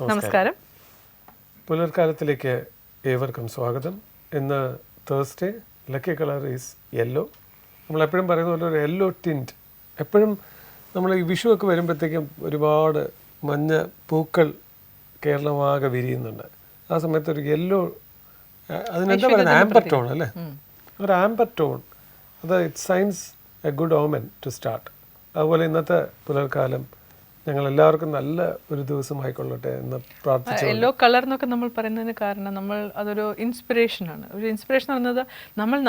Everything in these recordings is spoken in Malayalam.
നമസ്കാരം. പുലർക്കാലത്തിലേക്ക് ഏവർക്കും സ്വാഗതം. ഇന്ന് Thursday. Lucky colour is yellow. നമ്മളെപ്പോഴും പറയുന്ന പോലെ ഒരു യെല്ലോ ടിൻറ്റ്. എപ്പോഴും നമ്മൾ ഈ വിഷു ഒക്കെ വരുമ്പോഴത്തേക്കും ഒരുപാട് മഞ്ഞ പൂക്കൾ കേരളമാകെ വിരിയുന്നുണ്ട്. ആ സമയത്ത് ഒരു യെല്ലോ, അതിനെന്താ പറയുന്നത്, ആംബർ ടോൺ അല്ലേ, ഒരു ആംബർ ടോൺ, അത് it signs a good omen to start. അതുപോലെ ഇന്നത്തെ പുലർക്കാലം ഞങ്ങൾ എല്ലാവർക്കും നല്ല ഒരു ദിവസമായിക്കൊള്ളട്ടെ എന്ന് പ്രാർത്ഥിച്ചു. യെല്ലോ കളർ എന്നൊക്കെ നമ്മൾ പറയുന്നതിന് കാരണം അതൊരു ഇൻസ്പിറേഷനാണ്. ഒരു ഇൻസ്പിറേഷൻ പറയുന്നത്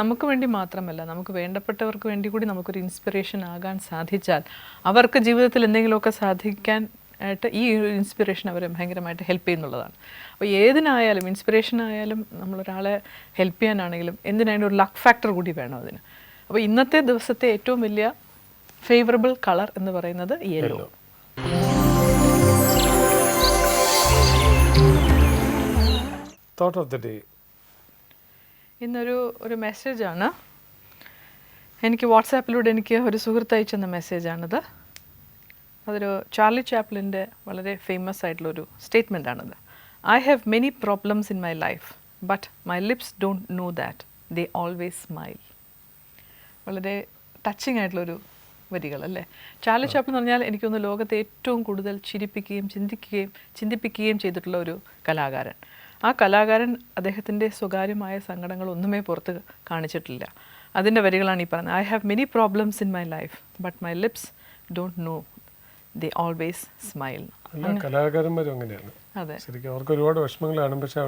നമുക്ക് വേണ്ടി മാത്രമല്ല, നമുക്ക് വേണ്ടപ്പെട്ടവർക്ക് വേണ്ടി കൂടി നമുക്കൊരു ഇൻസ്പിറേഷൻ ആകാൻ സാധിച്ചാൽ അവർക്ക് ജീവിതത്തിൽ എന്തെങ്കിലുമൊക്കെ സാധിക്കാൻ ആയിട്ട് ഈ ഒരു ഇൻസ്പിറേഷൻ അവരെ ഭയങ്കരമായിട്ട് ഹെൽപ്പ് ചെയ്യുന്നുള്ളതാണ്. അപ്പോൾ ഏതിനായാലും, ഇൻസ്പിറേഷൻ ആയാലും, നമ്മളൊരാളെ ഹെൽപ്പ് ചെയ്യാനാണെങ്കിലും എന്തിനായാലും ഒരു ലക്ക് ഫാക്ടർ കൂടി വേണം അതിന്. അപ്പോൾ ഇന്നത്തെ ദിവസത്തെ ഏറ്റവും വലിയ ഫേവറബിൾ കളർ എന്ന് പറയുന്നത് yellow. Thought of the day. ഇന്നൊരു മെസ്സേജാണ് എനിക്ക് വാട്സാപ്പിലൂടെ ഒരു സുഹൃത്ത് അയച്ചെന്ന മെസ്സേജാണിത്. അതൊരു ചാർലി ചാപ്ലിൻ്റെ വളരെ ഫേമസ് ആയിട്ടുള്ളൊരു സ്റ്റേറ്റ്മെൻറ്റാണിത്. I have many problems in my life but my lips don't know that they always smile. വളരെ ടച്ചിങ് ആയിട്ടുള്ളൊരു വരികൾ അല്ലേ. ചാർലി ചാപ്ലിൻ എന്ന് പറഞ്ഞാൽ എനിക്കൊന്ന് ലോകത്തെ ഏറ്റവും കൂടുതൽ ചിരിപ്പിക്കുകയും ചിന്തിപ്പിക്കുകയും ചെയ്തിട്ടുള്ള ഒരു കലാകാരൻ. ആ കലാകാരൻ അദ്ദേഹത്തിൻ്റെ സ്വകാര്യമായ സങ്കടങ്ങളൊന്നുമേ പുറത്ത് കാണിച്ചിട്ടില്ല. അതിൻ്റെ വരികളാണ് ഈ പറയുന്നത്. I have many problems in my life but my lips don't no they always smile. കലാകാരന്മാരും അങ്ങനെയാണ്. അതെ, ശരിക്കും അവർക്ക് ഒരുപാട് വിഷമങ്ങൾ കാണും, പക്ഷെ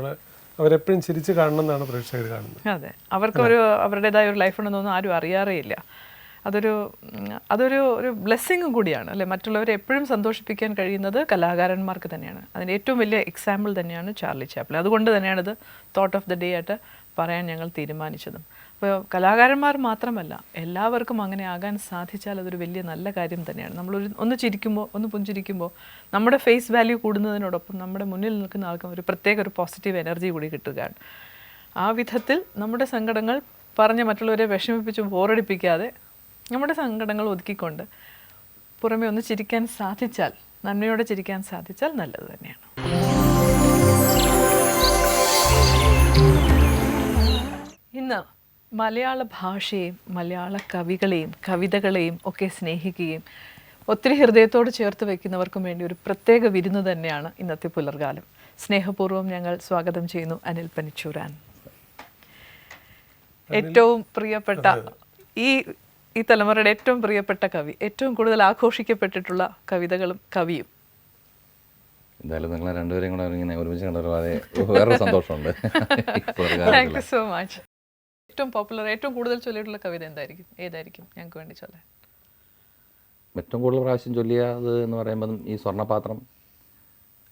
അവരെപ്പോഴും ചിരിച്ച് കാണണം എന്നാണ് പ്രേക്ഷകർ കാണുന്നത്. അതെ, അവർക്ക് അവരുടേതായ ഒരു ലൈഫ് ഉണ്ടെന്ന് തോന്നുന്നു ആരും അറിയാറേയില്ല. അതൊരു ബ്ലെസ്സിങ്ങും കൂടിയാണ് അല്ലേ. മറ്റുള്ളവരെ എപ്പോഴും സന്തോഷിപ്പിക്കാൻ കഴിയുന്നത് കലാകാരന്മാർക്ക് തന്നെയാണ്. അതിൻ്റെ ഏറ്റവും വലിയ എക്സാമ്പിൾ തന്നെയാണ് ചാർലി ചാപ്ലിൻ. അതുകൊണ്ട് തന്നെയാണിത് തോട്ട് ഓഫ് ദ ഡേ ആയിട്ട് പറയാൻ ഞങ്ങൾ തീരുമാനിച്ചതും. അപ്പോൾ കലാകാരന്മാർ മാത്രമല്ല, എല്ലാവർക്കും അങ്ങനെ ആകാൻ സാധിച്ചാൽ അതൊരു വലിയ നല്ല കാര്യം തന്നെയാണ്. ഒന്ന് ചിരിക്കുമ്പോൾ, ഒന്ന് പുഞ്ചിരിക്കുമ്പോൾ നമ്മുടെ ഫേസ് വാല്യൂ കൂടുന്നതിനോടൊപ്പം നമ്മുടെ മുന്നിൽ നിൽക്കുന്ന ആൾക്കും ഒരു പ്രത്യേക ഒരു പോസിറ്റീവ് എനർജി കൂടി കിട്ടുകയാണ്. ആ വിധത്തിൽ നമ്മുടെ സങ്കടങ്ങൾ പറഞ്ഞ് മറ്റുള്ളവരെ വിഷമിപ്പിച്ച് ബോറടിപ്പിക്കാതെ നമ്മുടെ സങ്കടങ്ങൾ ഒതുക്കിക്കൊണ്ട് പുറമെ ഒന്ന് ചിരിക്കാൻ സാധിച്ചാൽ, നന്മയോടെ ചിരിക്കാൻ സാധിച്ചാൽ നല്ലത് തന്നെയാണ്. ഇന്ന് മലയാള ഭാഷയെയും മലയാള കവികളെയും കവിതകളെയും ഒക്കെ സ്നേഹിക്കുകയും ഒത്തിരി ഹൃദയത്തോട് ചേർത്ത് വയ്ക്കുന്നവർക്കും വേണ്ടി ഒരു പ്രത്യേക വിരുന്ന് തന്നെയാണ് ഇന്നത്തെ പുലർകാലം. സ്നേഹപൂർവ്വം ഞങ്ങൾ സ്വാഗതം ചെയ്യുന്നു അനിൽ പനിച്ചൂരാൻ. ഏറ്റവും പ്രിയപ്പെട്ട ഈ തലമുറയുടെ ഏറ്റവും പ്രിയപ്പെട്ട കവി, ഏറ്റവും കൂടുതൽ ആഘോഷിക്കപ്പെട്ടിട്ടുള്ള കവിതകളും കവിയും. എന്തായാലും നിങ്ങൾ രണ്ടുപേരും കൂടെ ഇങ്ങനെ ഒരുമിച്ച് കണ്ടൊരു വേറൊരു സന്തോഷമുണ്ട്. Thank you so much. ഏറ്റവും പോപ്പുലർ, ഏറ്റവും കൂടുതൽ ചൊല്ലിയിട്ടുള്ള കവിത ഏതായിരിക്കും ഞങ്ങൾക്ക് വേണ്ടി ചൊല്ലാൻ? ഏറ്റവും കൂടുതൽ പ്രാവശ്യം ചൊല്ലിയത് എന്ന് പറയുമ്പം ഈ സ്വർണ്ണപാത്രം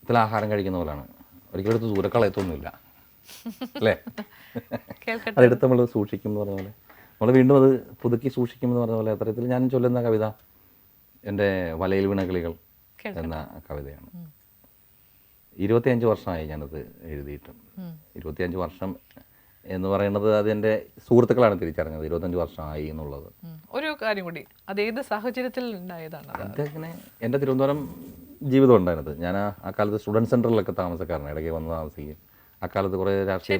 ഇതിൽ ആഹാരം കഴിക്കുന്ന പോലെയാണ്. ഒരിക്കലും ദൂരക്കളയത്തൊന്നുമില്ല അല്ലേ. അതെടുത്ത് നമ്മൾ സൂക്ഷിക്കും എന്ന് പറഞ്ഞ പോലെ, നമ്മൾ വീണ്ടും അത് പുതുക്കി സൂക്ഷിക്കുമെന്ന് പറഞ്ഞ പോലെ അത്തരത്തിൽ ഞാൻ ചൊല്ലുന്ന കവിത എൻ്റെ വലയിൽ വീണ കിളികൾ എന്ന കവിതയാണ്. 25 വർഷമായി ഞാനത് എഴുതിയിട്ടും. 25 വർഷം എന്ന് പറയുന്നത് അതെൻ്റെ സുഹൃത്തുക്കളാണ് തിരിച്ചറിഞ്ഞത് 25 വർഷമായി എന്നുള്ളത്. ഒരു കാര്യം കൂടി, അത് ഏത് സാഹചര്യത്തിൽ ഉണ്ടായതാണ്? അതിങ്ങനെ എൻ്റെ തിരുവനന്തപുരം ജീവിതം ഉണ്ടായിരുന്നത്. ഞാൻ ആ കാലത്ത് സ്റ്റുഡൻറ് സെൻറ്ററിലൊക്കെ താമസക്കാരനാണ്, ഇടയ്ക്ക് വന്ന് താമസിക്കും. അക്കാലത്ത് കുറേ രാഷ്ട്രീയ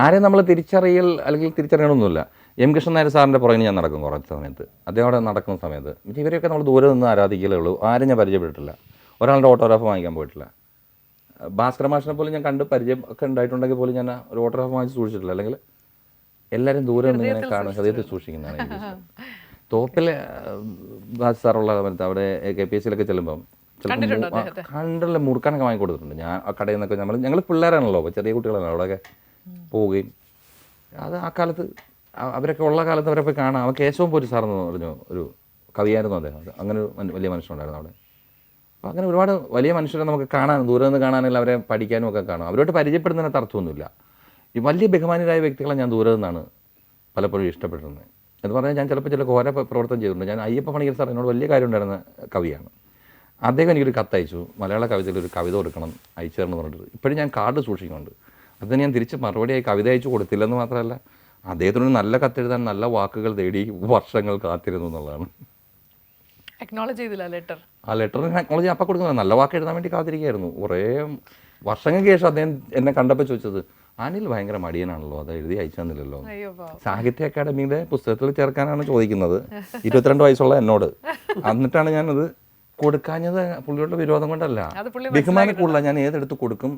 ആരെയും നമ്മൾ തിരിച്ചറിയണമൊന്നുമില്ല. എം കൃഷ്ണൻ നായർ സാറിൻ്റെ പുറകിന് ഞാൻ നടക്കും കുറച്ച് സമയത്ത്. അദ്ദേഹം അവിടെ നടക്കുന്ന സമയത്ത് ഇവരെയൊക്കെ നമ്മൾ ദൂരെ നിന്ന് ആരാധിക്കലേ ഉള്ളൂ. ആരും ഞാൻ പരിചയപ്പെട്ടിട്ടില്ല. ഒരാളുടെ ഓട്ടോഗ്രാഫ് വാങ്ങിക്കാൻ പോയിട്ടില്ല. ഭാസ്കര മാഷിനെ പോലും ഞാൻ കണ്ട് പരിചയം ഒക്കെ ഉണ്ടായിട്ടുണ്ടെങ്കിൽ പോലും ഞാൻ ഒരു ഓട്ടോഗ്രാഫ് വാങ്ങിച്ച് സൂക്ഷിച്ചിട്ടില്ല. അല്ലെങ്കിൽ എല്ലാവരും ദൂരെ നിന്ന് ഇങ്ങനെ കാണും, ഹൃദയത്തിൽ സൂക്ഷിക്കുന്നതാണ് എനിക്ക്. തോപ്പിലെ ഭാസ് സാറുള്ള സമയത്ത് അവിടെ KPSC ചെല്ലുമ്പം കണ്ടല്ലേ മുറുക്കാനൊക്കെ വാങ്ങി കൊടുത്തിട്ടുണ്ട്. ഞാൻ ആ കടയിൽ നിന്നൊക്കെ ഞങ്ങൾ പിള്ളേരാണല്ലോ, ചെറിയ കുട്ടികളാണല്ലോ, അവിടെയൊക്കെ പോവുകയും അത് ആ കാലത്ത് അവരൊക്കെ ഉള്ള കാലത്ത് അവരെ പോയി കാണാം. അവ കേശവൻ പോറ്റി സാറെന്ന് പറഞ്ഞു ഒരു കവിയായിരുന്നു അദ്ദേഹം. അങ്ങനെ വലിയ മനുഷ്യനുണ്ടായിരുന്നു അവിടെ. അപ്പോൾ അങ്ങനെ ഒരുപാട് വലിയ മനുഷ്യരെ നമുക്ക് കാണാൻ, ദൂരെ നിന്ന് കാണാനല്ല, അവരെ പഠിക്കാനും ഒക്കെ കാണും. അവരോട്ട് പരിചയപ്പെടുന്നതിനകത്ത് അർത്ഥമൊന്നുമില്ല. ഈ വലിയ ബഹുമാനരായ വ്യക്തികളെ ഞാൻ ദൂരെ നിന്നാണ് പലപ്പോഴും ഇഷ്ടപ്പെട്ടിരുന്നത്. എന്ന് പറഞ്ഞാൽ ഞാൻ ചിലപ്പോൾ ചില ഘോര പ്രവർത്തനം ചെയ്തിട്ടുണ്ട്. ഞാൻ അയ്യപ്പ പണിക്കർ സാർ എന്നോട് വലിയ കാര്യം ഉണ്ടായിരുന്ന കവിയാണ്. അദ്ദേഹം എനിക്കൊരു കത്തയച്ചു, മലയാള കവിതയിൽ ഒരു കവിത കൊടുക്കണം, അയച്ചു തരണം എന്ന് പറഞ്ഞിട്ട്. ഇപ്പോഴും ഞാൻ കാർഡ് സൂക്ഷിക്കുന്നുണ്ട്. അതിന് ഞാൻ തിരിച്ച് മറുപടിയായി കവിത അയച്ചു കൊടുത്തില്ലെന്ന് മാത്രമല്ല, അദ്ദേഹത്തിനൊരു നല്ല കത്തെഴുതാൻ നല്ല വാക്കുകൾ തേടി വർഷങ്ങൾ കാത്തിരുന്നു എന്നുള്ളതാണ്. അക്നോളജ് ചെയ്തില്ല ലെറ്റർ. ആ ലെറ്ററിന് അക്നോളജി അപ്പം കൊടുക്കുന്നത്, നല്ല വാക്ക് എഴുതാൻ വേണ്ടി കാത്തിരിക്കുകയായിരുന്നു. കുറേ വർഷങ്ങൾക്ക് ശേഷം അദ്ദേഹം എന്നെ കണ്ടപ്പോൾ ചോദിച്ചത്, അനിൽ ഭയങ്കര മടിയനാണല്ലോ, അത് എഴുതി അയച്ചു തന്നില്ലല്ലോ. അയ്യോ പാവം. സാഹിത്യ അക്കാദമിയുടെ പുസ്തകത്തിൽ ചേർക്കാനാണ് ചോദിക്കുന്നത്, 22 വയസ്സുള്ള എന്നോട്. എന്നിട്ടാണ് ഞാനത് കൊടുക്കാഞ്ഞത് പുള്ളിയുടെ വിരോധം കൊണ്ടല്ല, അത് പുള്ളി ബഹുമാനം കൂടുതലാണ്. ഞാൻ ഏതെടുത്ത് കൊടുക്കും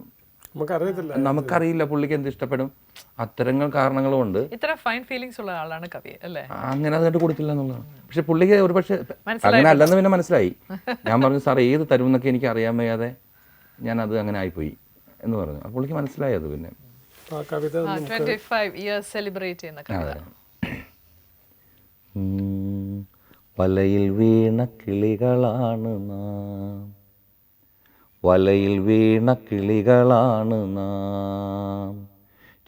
നമുക്കറിയത്തില്ല. നമുക്കറിയില്ല പുള്ളിക്ക് എന്ത് ഇഷ്ടപ്പെടും, അത്തരങ്ങൾ കാരണങ്ങളുമുണ്ട്. ഇത്ര ഫൈൻ ഫീലിങ്സ് ഉള്ള ആളാണ് കവി അല്ലേ? അങ്ങനെ അതിട്ട് കൊടുത്തില്ല എന്നുള്ളതാണ്. പക്ഷെ പുള്ളിക്ക് ഒരു പക്ഷേ അങ്ങനെ അല്ലെന്ന് പിന്നെ മനസ്സിലായി. ഞാൻ പറഞ്ഞു സാർ ഏത് തരും എന്നൊക്കെ എനിക്ക് അറിയാൻ വയ്യാതെ ഞാനത് അങ്ങനെ ആയിപ്പോയി എന്ന് പറഞ്ഞു. അപ്പോൾ പുള്ളിക്ക് മനസ്സിലായി അത്. പിന്നെ ആ കവിത 25 years സെലിബ്രേറ്റ് ചെയ്യുന്ന കവിത. വലയിൽ വീണ കിളികളാണ് നാം, വലയിൽ വീണ കിളികളാണ് നാം,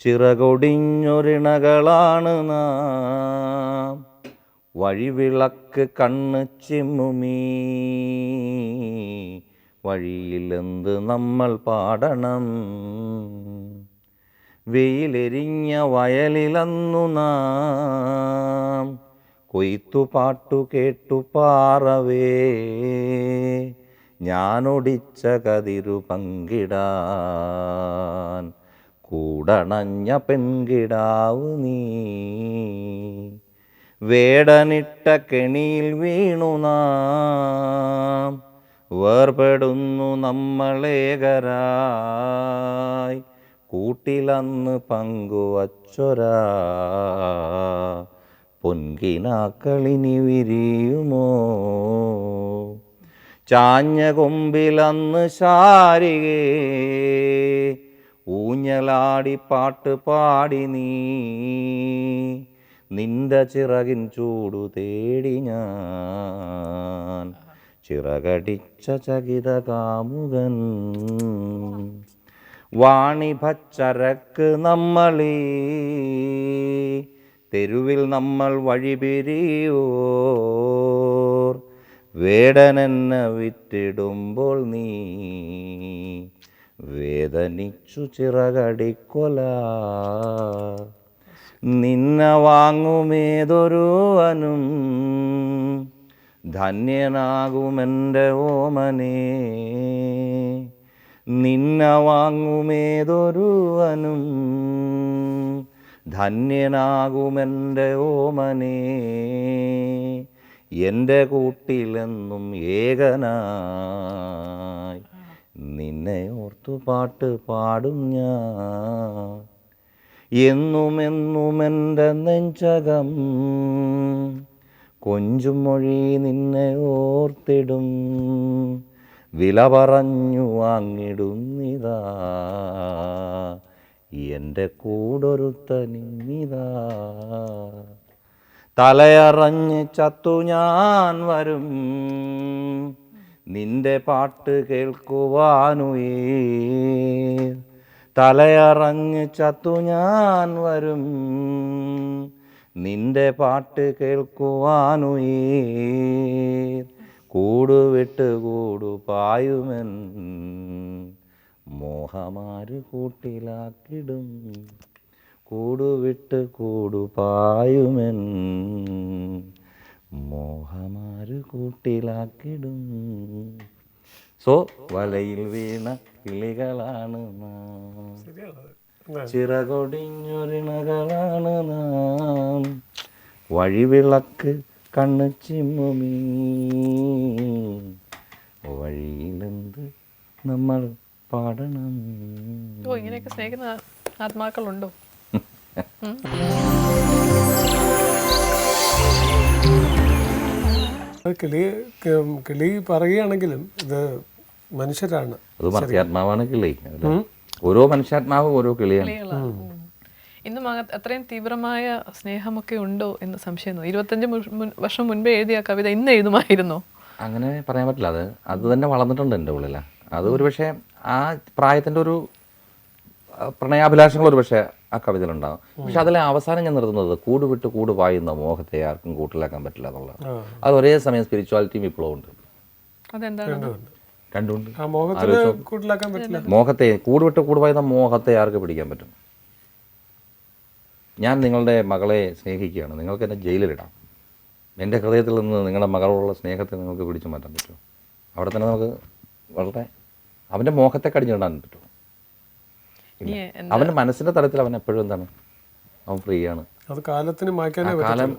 ചിറകൊടിഞ്ഞൊരിണകളാണ് നാം, വഴിവിളക്ക് കണ്ണ് ചിമ്മുമീ വഴിയിലെന്ത് നമ്മൾ പാടണം, വെയിലെരിഞ്ഞ വയലിലന്നു നാം കൊയ്ത്തുപാട്ടു കേട്ടു പാറവേ, ഞാനൊടിച്ച കതിരു പങ്കിടാൻ കൂടണഞ്ഞ പെൺകിടാവു നീ, വേടനിട്ട കെണിയിൽ വീണു നാം വേർപെടുന്നു നമ്മളേകരായി, കൂട്ടിലന്ന് പങ്കുവച്ചൊരാ പൊൻകിനാക്കളിനി വിരിയുമോ, ചാഞ്ഞ കൊമ്പിലന്ന് ശാരികേ ഊഞ്ഞലാടി പാട്ട് പാടി നീ, നിന്റെ ചിറകിൻ ചൂടു തേടി ഞാൻ ചിറകടിച്ച ചകിത കാമുകൻ, വാണിഭച്ചരക്ക് നമ്മളീ തെരുവിൽ നമ്മൾ വഴിപിരിയോർ, വേടനെന്നെ വിറ്റിടുമ്പോൾ നീ വേദനിച്ചു ചിറകടിക്കൊല, നിന്നെ വാങ്ങുമേതൊരുവനും ധന്യനാകുമെൻ്റെ ഓമനേ, നിന്നെ വാങ്ങുമേതൊരുവനും ധന്യനാകുമെൻ്റെ ഓമനേ, എൻ്റെ കൂട്ടിലെന്നും ഏകനായി നിന്നെ ഓർത്തു പാട്ട് പാടും ഞാൻ, എന്നുമെന്നും എൻ്റെ നെഞ്ചകം കൊഞ്ചും മൊഴി നിന്നെ ഓർത്തിടും, വില പറഞ്ഞു വാങ്ങിടുന്നിതാ എൻ്റെ കൂടൊരുത്തനിതാ, തലയറഞ്ഞ് ചത്തു ഞാൻ വരും നിന്റെ പാട്ട് കേൾക്കുവാനുയർ, തലയറഞ്ഞ് ചത്തു ഞാൻ വരും നിന്റെ പാട്ട് കേൾക്കുവാനുയർ, കൂടുവിട്ട് കൂടു പായുമെൻ മോഹമാര് കൂട്ടിലാക്കിടും, കൂടുവിട്ട് കൂടു പായുമെൻ മോഹമാര് കൂട്ടിലാക്കിടും. സോ വലയിൽ വീണ കിളികളാണ് നാം, ചിറകൊടിഞ്ഞൊരിണകളാണ് നാം, വഴിവിളക്ക് കണ്ണ് ചിമ്മുമീ വഴിയിലെന്ത് നമ്മൾ പാടണം. ഓ ഇങ്ങനെയൊക്കെ സ്നേഹിക്കുന്ന ആത്മാക്കളുണ്ടോ? കിളി പറയുകയാണെങ്കിലും ഇത് മനുഷ്യരാണ്, അത് മനുഷ്യാത്മാവാണ് കിളി. ഓരോ മനുഷ്യാത്മാവും ഓരോ കിളിയാണ്. ഇന്നും അത്രയും തീവ്രമായ സ്നേഹമൊക്കെ ഉണ്ടോ എന്ന് സംശയം. 25 വർഷം മുൻപേ എഴുതിയ കവിത ഇന്ന് എഴുതുമായിരുന്നോ? അങ്ങനെ പറയാൻ പറ്റില്ല. അത് തന്നെ വളർന്നിട്ടുണ്ട് എൻ്റെ ഉള്ളിൽ. അത് ഒരു പക്ഷേ ആ പ്രായത്തിൻ്റെ ഒരു പ്രണയാഭിലാഷങ്ങൾ ഒരു പക്ഷേ ആ കവിതയിലുണ്ടാകും. പക്ഷെ അതിലെ അവസാനം ഞാൻ നിർത്തുന്നത് കൂട് വിട്ട് കൂട് പായുന്ന മോഹത്തെ ആർക്കും കൂട്ടിലാക്കാൻ പറ്റില്ല എന്നുള്ളത്. അത് ഒരേ സമയം സ്പിരിച്വാലിറ്റിയും വിപ്ലവം ഉണ്ട്. അതെന്താണ്? രണ്ടുണ്ട്. മോഹത്തെ കൂട് വിട്ട് കൂട് പായുന്ന മോഹത്തെ ആർക്ക് പിടിക്കാൻ പറ്റും? ഞാൻ നിങ്ങളുടെ മകളെ സ്നേഹിക്കുകയാണ്, നിങ്ങൾക്ക് എന്നെ ജയിലിലിടാം. എൻ്റെ ഹൃദയത്തിൽ നിന്ന് നിങ്ങളുടെ മകളോടുള്ള സ്നേഹത്തെ നിങ്ങൾക്ക് പിടിച്ചു മാറ്റാൻ പറ്റുമോ? അവിടെ തന്നെ നമുക്ക് വളരെ അവൻ്റെ മോഹത്തെ കടിഞ്ഞിടാൻ പറ്റുമോ? ഇനി അവൻ്റെ മനസ്സിൻ്റെ തലത്തിൽ അവൻ എപ്പോഴും എന്താണ്, അവൻ ഫ്രീ ആണ്. അത് കാലത്തിന് മായ്ക്കാനേ കാലം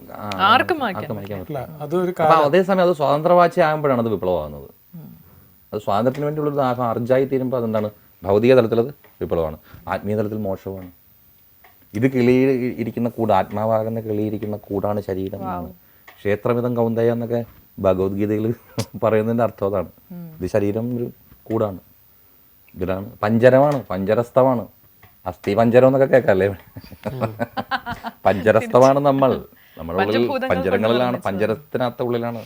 ആർക്കും മായ്ക്കാൻ പറ്റില്ല. അതൊരു അപ്പോൾ അതേസമയം അത് സ്വാതന്ത്ര്യവാച്ചി ആകുമ്പോഴാണ് അത് വിപ്ലവമാകുന്നത്. അത് സ്വാതന്ത്ര്യത്തിന് വേണ്ടിയുള്ളൊരു ദാഹം അർജായി തീരുമ്പോൾ അതെന്താണ്, ഭൗതിക തലത്തിലത് വിപ്ലവമാണ്, ആത്മീയ തലത്തിൽ മോശമാണ്. ഇത് ഇരിക്കുന്ന കൂട്, ആത്മാവാകുന്ന കിളിയിരിക്കുന്ന കൂടാണ് ശരീരം എന്നാണ്. ക്ഷേത്രമിതം കൗന്ദയ എന്നൊക്കെ ഭഗവത്ഗീതയിൽ പറയുന്നതിൻ്റെ അർത്ഥം അതാണ്. ഇത് ശരീരം ഒരു കൂടാണ്, ഇതിലാണ് പഞ്ചരമാണ്, പഞ്ചരസ്ഥമാണ്, അസ്ഥി പഞ്ചരം എന്നൊക്കെ കേൾക്കാല്ലേ. പഞ്ചരസ്ഥമാണ് നമ്മുടെ ഉള്ളിൽ, പഞ്ചരങ്ങളിലാണ്, പഞ്ചരത്തിനകത്ത ഉള്ളിലാണ്,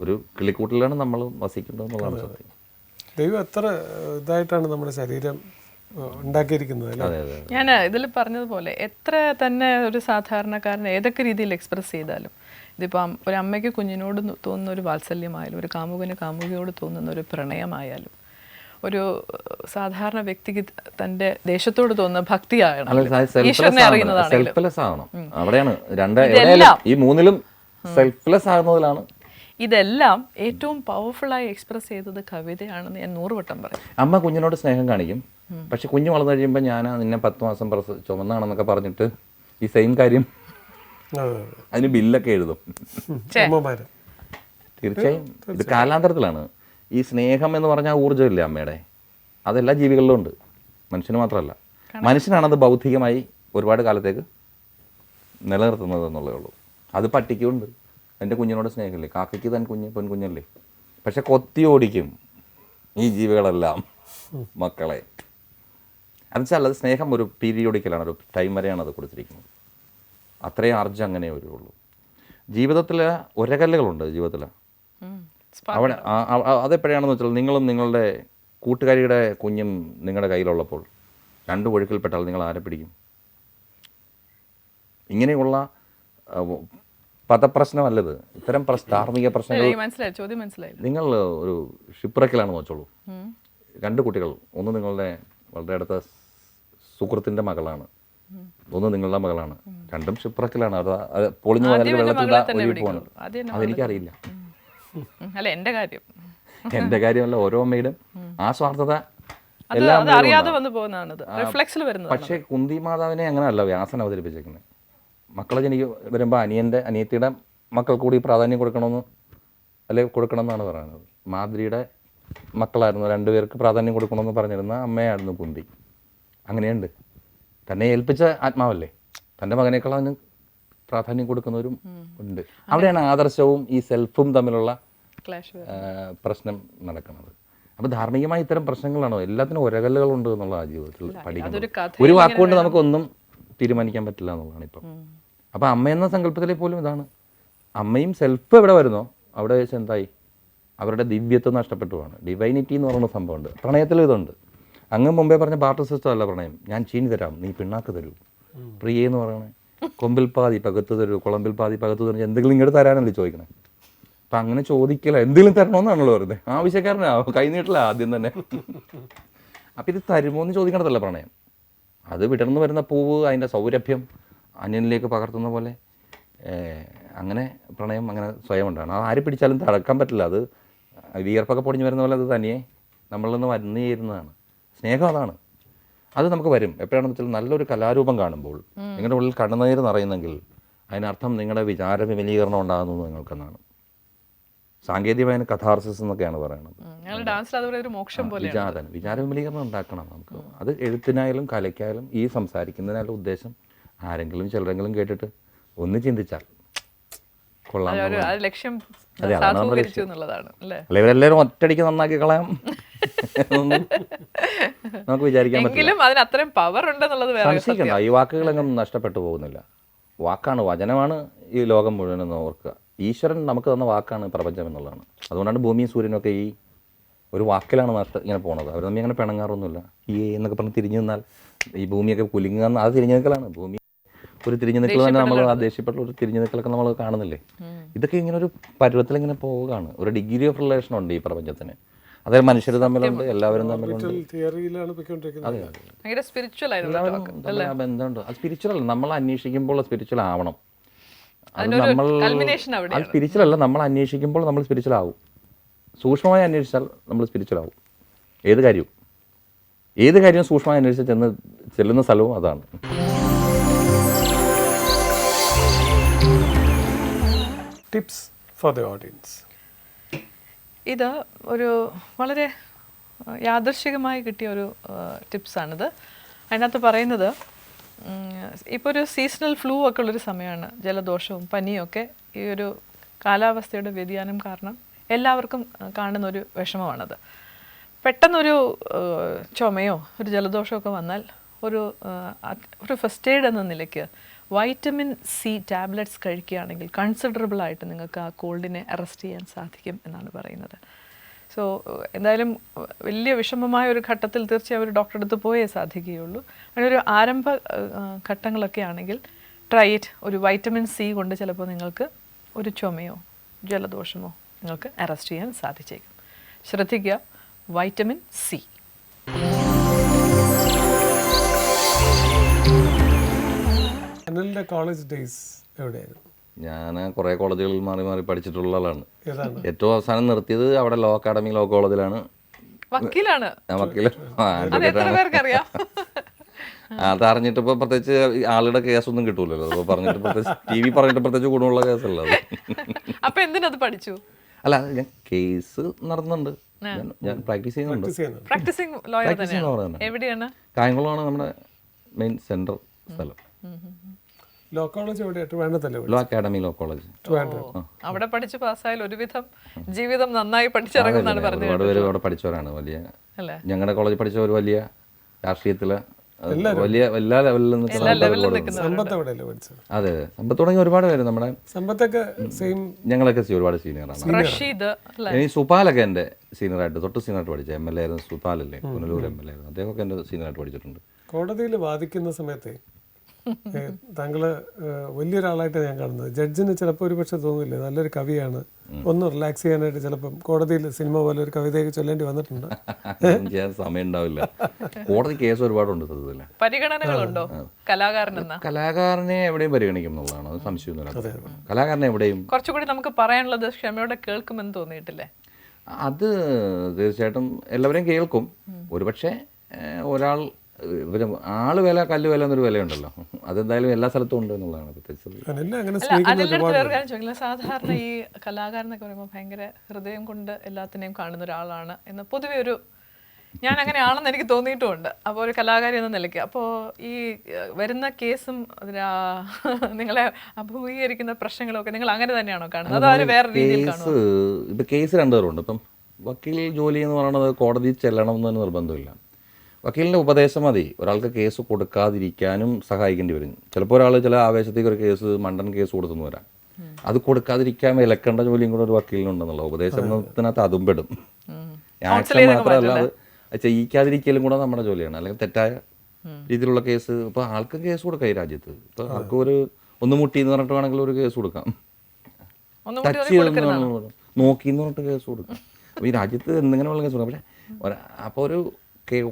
ഒരു കിളിക്കൂട്ടിലാണ് നമ്മൾ വസിക്കുന്നത് എന്നുള്ളതാണ് സത്യം. ദൈവം എത്ര ഇതായിട്ടാണ് നമ്മുടെ ശരീരം ഉണ്ടാക്കിയിരിക്കുന്നത് അല്ലേ? ഞാൻ ഇതിൽ പറഞ്ഞതുപോലെ എത്ര തന്നെ ഒരു സാധാരണക്കാരൻ ഏതൊക്കെ രീതിയിൽ എക്സ്പ്രസ് ചെയ്താലും, ഇതിപ്പോൾ ഒരു അമ്മയ്ക്ക് കുഞ്ഞിനോട് തോന്നുന്ന ഒരു വാത്സല്യമായാലും, ഒരു കാമുകന് കാമുകിയോട് തോന്നുന്ന ഒരു പ്രണയമായാലും, ഒരു സാധാരണ വ്യക്തിക്ക് തൻ്റെ ദേശത്തോട് തോന്നുന്ന ഭക്തിയാകണം, ഈശ്വരനെ അറിയുന്നതാണെങ്കിലും സെൽഫ്ലെസ് ആവണം. അവിടെയാണ് ഈ മൂന്നിലും സെൽഫ്ലെസ് ആകുന്നതിലാണ്. ഇതെല്ലാം ഏറ്റവും പവർഫുള്ളായി എക്സ്പ്രസ് ചെയ്തത് കവിതയാണെന്ന് ഞാൻ 100 വട്ടം പറയും. അമ്മ കുഞ്ഞിനോട് സ്നേഹം കാണിക്കും, പക്ഷെ കുഞ്ഞ് വളർന്നു കഴിയുമ്പോൾ ഞാൻ നിന്നെ 10 മാസം ചുമന്നാണെന്നൊക്കെ പറഞ്ഞിട്ട് ഈ സെയിം കാര്യം അതിന് ബില്ലൊക്കെ എഴുതും. തീർച്ചയായും ഇത് കാലാന്തരത്തിലാണ്. ഈ സ്നേഹം എന്ന് പറഞ്ഞാൽ ഊർജ്ജമില്ല അമ്മയുടെ, അതെല്ലാ ജീവികളിലും ഉണ്ട്, മനുഷ്യന് മാത്രമല്ല. മനുഷ്യനാണത് ബൗദ്ധികമായി ഒരുപാട് കാലത്തേക്ക് നിലനിർത്തുന്നത് എന്നുള്ളതേ ഉള്ളൂ. അത് പട്ടിക്കുണ്ട്, എൻ്റെ കുഞ്ഞിനോട് സ്നേഹമില്ലേ, കാക്കയ്ക്ക് തൻ പെൺകുഞ്ഞല്ലേ, പക്ഷെ കൊത്തി ഓടിക്കും ഈ ജീവികളെല്ലാം മക്കളെ. എന്നുവെച്ചാൽ അത് സ്നേഹം ഒരു പീരിയോഡിക്കലാണ്, ഒരു ടൈം വരെയാണ് അത് കൊടുത്തിരിക്കുന്നത്. അത്രയും ആർജം അങ്ങനെ വരുള്ളൂ. ജീവിതത്തിൽ ഒരകല്ലുകളുണ്ട് ജീവിതത്തിൽ. അവിടെ അതെപ്പോഴാണെന്ന് വെച്ചാൽ നിങ്ങളും നിങ്ങളുടെ കൂട്ടുകാരിയുടെ കുഞ്ഞും നിങ്ങളുടെ കയ്യിലുള്ളപ്പോൾ 2 ഒഴുക്കിൽപ്പെട്ടാൽ നിങ്ങൾ ആരെ പിടിക്കും? ഇങ്ങനെയുള്ള പദപ്രശ്നമല്ലത്, ഇത്തരം ധാർമ്മിക പ്രശ്നങ്ങൾ. നിങ്ങൾ ഒരു ഷിപ്രക്കിലാണെന്ന് വെച്ചോളൂ. 2 കുട്ടികൾ, ഒന്ന് നിങ്ങളുടെ വളരെ അടുത്ത സുഹൃത്തിൻ്റെ മകളാണ്, ഒന്ന് നിങ്ങളുടെ മകളാണ്. 2ഉം ഷിപ്രക്കിലാണ്. അത് പൊളിഞ്ഞു പോയാൽ വെള്ളത്തിൽ ഒഴുകി പോകണം. അതെനിക്കറിയില്ല, എൻ്റെ കാര്യമല്ല, ഓരോ അമ്മയിലും ആ സ്വാർത്ഥത എല്ലാം. പക്ഷേ കുന്തി മാതാവിനെ അങ്ങനെയല്ല വ്യാസൻ അവതരിപ്പിച്ചേക്കുന്നത്. മക്കളെ വരുമ്പോൾ അനിയത്തിയുടെ മക്കൾ കൂടി പ്രാധാന്യം കൊടുക്കണമെന്ന് കൊടുക്കണമെന്നാണ് പറയുന്നത്. മാദ്രിയുടെ മക്കളായിരുന്നു, 2 പേർക്ക് പ്രാധാന്യം കൊടുക്കണമെന്ന് പറഞ്ഞിരുന്ന അമ്മയായിരുന്നു കുന്തി. അങ്ങനെയുണ്ട്, തന്നെ ഏൽപ്പിച്ച ആത്മാവല്ലേ, തൻ്റെ മകനേക്കാൾ അതിന് പ്രാധാന്യം കൊടുക്കുന്നവരും ഉണ്ട്. അവിടെയാണ് ആദർശവും ഈ സെൽഫും തമ്മിലുള്ള പ്രശ്നം നടക്കുന്നത്. അപ്പോൾ ധാർമ്മികമായ ഇത്തരം പ്രശ്നങ്ങളാണോ, എല്ലാത്തിനും ഒരകല്ലുകളുണ്ട് എന്നുള്ള ആ ജീവിതത്തിൽ പഠിക്കുന്നത്. ഒരു വാക്കുകൊണ്ട് നമുക്കൊന്നും തീരുമാനിക്കാൻ പറ്റില്ല എന്നുള്ളതാണ് ഇപ്പം. അപ്പോൾ അമ്മയെന്ന സങ്കല്പത്തിലെ പോലും ഇതാണ്. അമ്മയും സെൽഫ് എവിടെ വരുന്നോ അവിടെ വെച്ച് എന്തായി, അവരുടെ ദിവ്യത്വം നഷ്ടപ്പെട്ടുവാണ്. ഡിവൈനിറ്റി എന്ന് പറയുന്ന സംഭവമുണ്ട് പ്രണയത്തിലും. ഇതുണ്ട്. അങ്ങ് മുമ്പേ പറഞ്ഞ ബാർട്ടർ സിസ്റ്റം അല്ല പ്രണയം. ഞാൻ ചീനി തരാം, നീ പിണ്ണാക്ക് തരൂ. പ്രിയെന്ന് പറയണേ, കൊമ്പിൽ പാതി പകത്ത് തരൂ, കുളമ്പിൽ പാതി പകത്ത് തരൂ, എന്തെങ്കിലും ഇങ്ങോട്ട് തരാനല്ലേ ചോദിക്കണേ. അപ്പം അങ്ങനെ ചോദിക്കില്ല, എന്തെങ്കിലും തരണമെന്നാണല്ലോ വെറുതെ. ആവശ്യക്കാരനാവും, കൈനീട്ടില്ല ആദ്യം തന്നെ. അപ്പം ഇത് തരുമോ എന്ന് ചോദിക്കണതല്ല പ്രണയം. അത് വിടർന്നു വരുന്ന പൂവ് അതിൻ്റെ സൗരഭ്യം അന്യനിലേക്ക് പകർത്തുന്ന പോലെ അങ്ങനെ പ്രണയം അങ്ങനെ സ്വയം ഉണ്ടാണ്. അത് ആര് പിടിച്ചാലും തടക്കാൻ പറ്റില്ല. അത് വിയർപ്പൊക്കെ പൊടിഞ്ഞു വരുന്ന പോലെ അത് തനിയെ നമ്മളിൽ നിന്ന് വന്നു ചേരുന്നതാണ്. സ്നേഹം അതാണ്. അത് നമുക്ക് വരും എപ്പോഴാണെന്ന് വെച്ചാൽ നല്ലൊരു കലാരൂപം കാണുമ്പോൾ നിങ്ങളുടെ ഉള്ളിൽ കണ്ണുനീര് നിറയുന്നെങ്കിൽ അതിനർത്ഥം നിങ്ങളുടെ വിചാര വിമലീകരണം ഉണ്ടാകുന്നത് നിങ്ങൾക്കെന്നാണ്. സാങ്കേതികമായ കഥാർസിസ് എന്നൊക്കെയാണ് പറയുന്നത്. വിചാര വിമലീകരണം ഉണ്ടാക്കണം നമുക്ക്. അത് എഴുത്തിനായാലും കലയ്ക്കായാലും ഈ സംസാരിക്കുന്നതിനായാലും ഉദ്ദേശം ആരെങ്കിലും ചിലരെങ്കിലും കേട്ടിട്ട് ഒന്ന് ചിന്തിച്ചാൽ കൊള്ളാം. അതെ, ഇവരെല്ലാവരും ഒറ്റയടിക്ക് നന്നാക്കി കളയാം നമുക്ക് വിചാരിക്കാൻ പറ്റില്ല. സംശയിക്കണ്ട, ഈ വാക്കുകളെങ്ങും നഷ്ടപ്പെട്ടു പോകുന്നില്ല. വാക്കാണ്, വചനമാണ് ഈ ലോകം മുഴുവനെന്ന് ഓർക്കുക. ഈശ്വരൻ നമുക്ക് തന്ന വാക്കാണ് പ്രപഞ്ചം എന്നുള്ളതാണ്. അതുകൊണ്ടാണ് ഭൂമിയും സൂര്യനൊക്കെ ഈ ഒരു വാക്കിലാണ് ഇങ്ങനെ പോണത്. അവർ തമ്മിൽ അങ്ങനെ പിണങ്ങാറൊന്നുമില്ല. ഈ എന്നൊക്കെ പറഞ്ഞ് തിരിഞ്ഞു നിന്നാൽ ഈ ഭൂമിയൊക്കെ കുലുങ്ങുക, അത് തിരിഞ്ഞു നിൽക്കലാണ്. ഭൂമി ഒരു തിരിഞ്ഞു നിൽക്കൽ തന്നെ നമ്മൾ ദേഷ്യപ്പെട്ട ഒരു തിരിഞ്ഞു നിൽക്കലൊക്കെ നമ്മൾ കാണുന്നില്ലേ. ഇതൊക്കെ ഇങ്ങനെ ഒരു പരുവത്തിൽ ഇങ്ങനെ പോവുകയാണ്. ഒരു ഡിഗ്രി ഓഫ് റിലേഷൻ ഉണ്ട് ഈ പ്രപഞ്ചത്തിന്. അതായത് മനുഷ്യർ തമ്മിലുണ്ട്, എല്ലാവരും തമ്മിലുണ്ട്. അതെ, എല്ലാവരും ബന്ധമുണ്ട്. അത് സ്പിരിച്വൽ അല്ല, നമ്മൾ അന്വേഷിക്കുമ്പോൾ സ്പിരിച്വൽ ആവണം. അത് നമ്മൾ culmination അവിടെയാണ്. അത് സ്പിരിച്വൽ അല്ല, നമ്മൾ അന്വേഷിക്കുമ്പോൾ നമ്മൾ സ്പിരിച്വൽ ആവും. സൂക്ഷ്മമായി അന്വേഷിച്ചാൽ നമ്മൾ സ്പിരിച്വൽ ആവും. ഏത് കാര്യവും സൂക്ഷ്മമായി അന്വേഷിച്ച് ചെല്ലുന്ന സ്ഥലവും അതാണ്. Tips for the audience. ഇത് ഒരു വളരെ യാദൃശ്ചികമായി കിട്ടിയ ഒരു ടിപ്സാണിത്. അതിനകത്ത് പറയുന്നത് ഇപ്പോൾ ഒരു സീസണൽ ഫ്ലൂ ഒക്കെ ഉള്ളൊരു സമയമാണ്. ജലദോഷവും പനിയും ഒക്കെ ഈ ഒരു കാലാവസ്ഥയുടെ വ്യതിയാനം കാരണം എല്ലാവർക്കും കാണുന്ന ഒരു വിഷമമാണത്. പെട്ടെന്നൊരു ചുമയോ ഒരു ജലദോഷമോ ഒക്കെ വന്നാൽ ഒരു ഫസ്റ്റ് എയ്ഡ് എന്ന നിലയ്ക്ക് വൈറ്റമിൻ സി ടാബ്ലറ്റ്സ് കഴിക്കുകയാണെങ്കിൽ കൺസിഡറബിൾ ആയിട്ട് നിങ്ങൾക്ക് ആ കോൾഡിനെ അറസ്റ്റ് ചെയ്യാൻ സാധിക്കും എന്നാണ് പറയുന്നത്. സോ എന്തായാലും വലിയ വിഷമമായ ഒരു ഘട്ടത്തിൽ തീർച്ചയായും ഒരു ഡോക്ടറെ അടുത്ത് പോയേ സാധിക്കുകയുള്ളൂ. അങ്ങനെ ഒരു ആരംഭ ഘട്ടങ്ങളൊക്കെ ആണെങ്കിൽ ട്രൈ ഇറ്റ്. ഒരു വൈറ്റമിൻ സി കൊണ്ട് ചിലപ്പോൾ നിങ്ങൾക്ക് ഒരു ചുമയോ ജലദോഷമോ നിങ്ങൾക്ക് അറസ്റ്റ് ചെയ്യാൻ സാധിച്ചേക്കും. ശ്രദ്ധിക്കുക, വൈറ്റമിൻ സി. അനിലിന്റെ കോളേജ് ഡേയ്സ് എവിടെയായിരുന്നു? ഞാൻ കുറേ കോളേജുകളിൽ മാറി മാറി പഠിച്ചിട്ടുള്ള ആളാണ്. ഏതാണ്? ഏറ്റവും അവസാനം നിർത്തിയത് അവിടെ ലോ അക്കാഡമി ലോ കോളേജിലാണ്. വക്കീലാണ്. വക്കീല് അത് എത്ര പേർക്കറിയാം? അത് അറിഞ്ഞിട്ട് ഇപ്പോൾ പ്രത്യേകിച്ച് ആളുടെ കേസൊന്നും കിട്ടൂലല്ലോ. അപ്പോൾ പറഞ്ഞിട്ട് പ്രത്യേകിച്ച് TV പറഞ്ഞിട്ട് പ്രത്യേകിച്ച് ഗുണമുള്ള കേസല്ല അത്. അപ്പൊ എന്തിനത് പഠിച്ചു? അല്ല, ഞാൻ കേസ് നടന്നുണ്ട്, ഞാൻ പ്രാക്ടീസ് ചെയ്യുന്നുണ്ട്. പ്രാക്ടീസിങ് ലോയർ തന്നെയാണ്. എവിടെയാണ്? കായംകുളമാണ് നമ്മുടെ മെയിൻ സെൻട്രൽ സ്ഥലം. ലോ കോളേജ് എവിടെയാണ്? ട്രിവാൻഡ്രത്തല്ലേ? Law academy law college. അവിടെ പഠിച്ച് പാസ്സായാൽ ഒരുവിധം ജീവിതം നന്നായി പഠിച്ചിറങ്ങുന്നാണ് പറഞ്ഞത്. ഒരുപാട് പേര് അവിടെ പഠിച്ചവരാണ്. വലിയ ഞങ്ങളുടെ കോളേജിൽ പഠിച്ചവർ വലിയ രാഷ്ട്രീയത്തില് വലിയ എല്ലാ ലെവലിൽ അതെ സമ്പത്ത് തുടങ്ങി ഒരുപാട് പേര് നമ്മുടെ ഞങ്ങളൊക്കെ ഒരുപാട് സീനിയറാണ്. ഇനി സുപാലൊക്കെ എൻ്റെ സീനിയറായിട്ട് തൊട്ട് സീനിയറായിട്ട് പഠിച്ച MLA ആയിരുന്നു. സുപാലല്ലേ, പുനലൂർ MLA ആയിരുന്നു. അദ്ദേഹമൊക്കെ എൻ്റെ സീനിയറായിട്ട് പഠിച്ചിട്ടുണ്ട്. കോടതിയിൽ വാദിക്കുന്ന സമയത്ത് താങ്കള് വലിയൊരാളായിട്ട് ഞാൻ കാണുന്നത്. ജഡ്ജിന് ചിലപ്പോൾ ഒരു പക്ഷെ തോന്നില്ലേ നല്ലൊരു കവിയാണ്, ഒന്ന് റിലാക്സ് ചെയ്യാനായിട്ട് ചിലപ്പം കോടതിയിൽ സിനിമ പോലെ ഒരു കവിതയൊക്കെ ചൊല്ലേണ്ടി വന്നിട്ടുണ്ട്. ചെയ്യാൻ സമയം ഉണ്ടാവില്ല. കോടതി കേസ് ഒരുപാടുണ്ട്. പരിഗണനകളുണ്ടോ കലാകാരനെ എവിടെയും പരിഗണിക്കും എന്നുള്ളതാണ്. അത് സംശയമൊന്നുമില്ല. കലാകാരനെ എവിടെയും കുറച്ചുകൂടി നമുക്ക് പറയാനുള്ളത് ക്ഷമയോടെ കേൾക്കുമെന്ന് തോന്നിയിട്ടില്ലേ? അത് തീർച്ചയായിട്ടും എല്ലാവരെയും കേൾക്കും. ഒരുപക്ഷെ ഒരാൾ ആള് വില കല്ല് വില എന്നൊരു വിലയുണ്ടല്ലോ, അതെന്തായാലും എല്ലാ സ്ഥലത്തും ഉണ്ട് എന്നുള്ളതാണ്. പ്രത്യേകിച്ച് സാധാരണ ഈ കലാകാരനൊക്കെ പറയുമ്പോൾ ഭയങ്കര ഹൃദയം കൊണ്ട് എല്ലാത്തിനെയും കാണുന്ന ഒരാളാണ് എന്ന് പൊതുവെ ഒരു ഞാൻ അങ്ങനെയാണെന്ന് എനിക്ക് തോന്നിയിട്ടുമുണ്ട്. അപ്പോൾ ഒരു കലാകാരി എന്ന നിലയ്ക്ക് അപ്പോൾ ഈ വരുന്ന കേസും നിങ്ങളെ അഭിമുഖീകരിക്കുന്ന പ്രശ്നങ്ങളൊക്കെ നിങ്ങൾ അങ്ങനെ തന്നെയാണോ കാണുന്നത്? അതൊരു വേറെ രീതിയിൽ കാണുമോ? ഇപ്പം കേസ് രണ്ടുപേരുണ്ട്. ഇപ്പം വക്കീൽ ജോലി എന്ന് പറയുന്നത് കോടതിയിൽ ചെല്ലണം എന്ന് നിർബന്ധമില്ല. വക്കീലിൻ്റെ ഉപദേശം മതി ഒരാൾക്ക് കേസ് കൊടുക്കാതിരിക്കാനും സഹായിക്കേണ്ടി വരും. ചിലപ്പോൾ ഒരാൾ ചില ആവേശത്തേക്ക് ഒരു കേസ് മണ്ടൻ കേസ് കൊടുത്തെന്ന് വരാം. അത് കൊടുക്കാതിരിക്കാൻ വിലക്കേണ്ട ജോലിയും കൂടെ ഒരു വക്കീലിനുണ്ടെന്നുള്ള ഉപദേശത്തിനകത്ത് അതും പെടും. ആക്ഷൻ മാത്രമല്ല, അത് ചെയ്യിക്കാതിരിക്കലും കൂടെ നമ്മുടെ ജോലിയാണ്. അല്ലെങ്കിൽ തെറ്റായ രീതിയിലുള്ള കേസ് ഇപ്പോൾ ആൾക്കും കേസ് കൊടുക്കാം ഈ രാജ്യത്ത്. ഇപ്പോൾ ആൾക്കും ഒരു ഒന്ന് മുട്ടി എന്ന് പറഞ്ഞിട്ട് വേണമെങ്കിൽ ഒരു കേസ് കൊടുക്കാം, ടച്ച് ചെയ്തെന്ന് നോക്കി എന്ന് പറഞ്ഞിട്ട് കേസ് കൊടുക്കാം. അപ്പോൾ ഈ രാജ്യത്ത് എന്തെങ്കിലും കേസ് കൊടുക്കാം. പക്ഷേ അപ്പോൾ ഒരു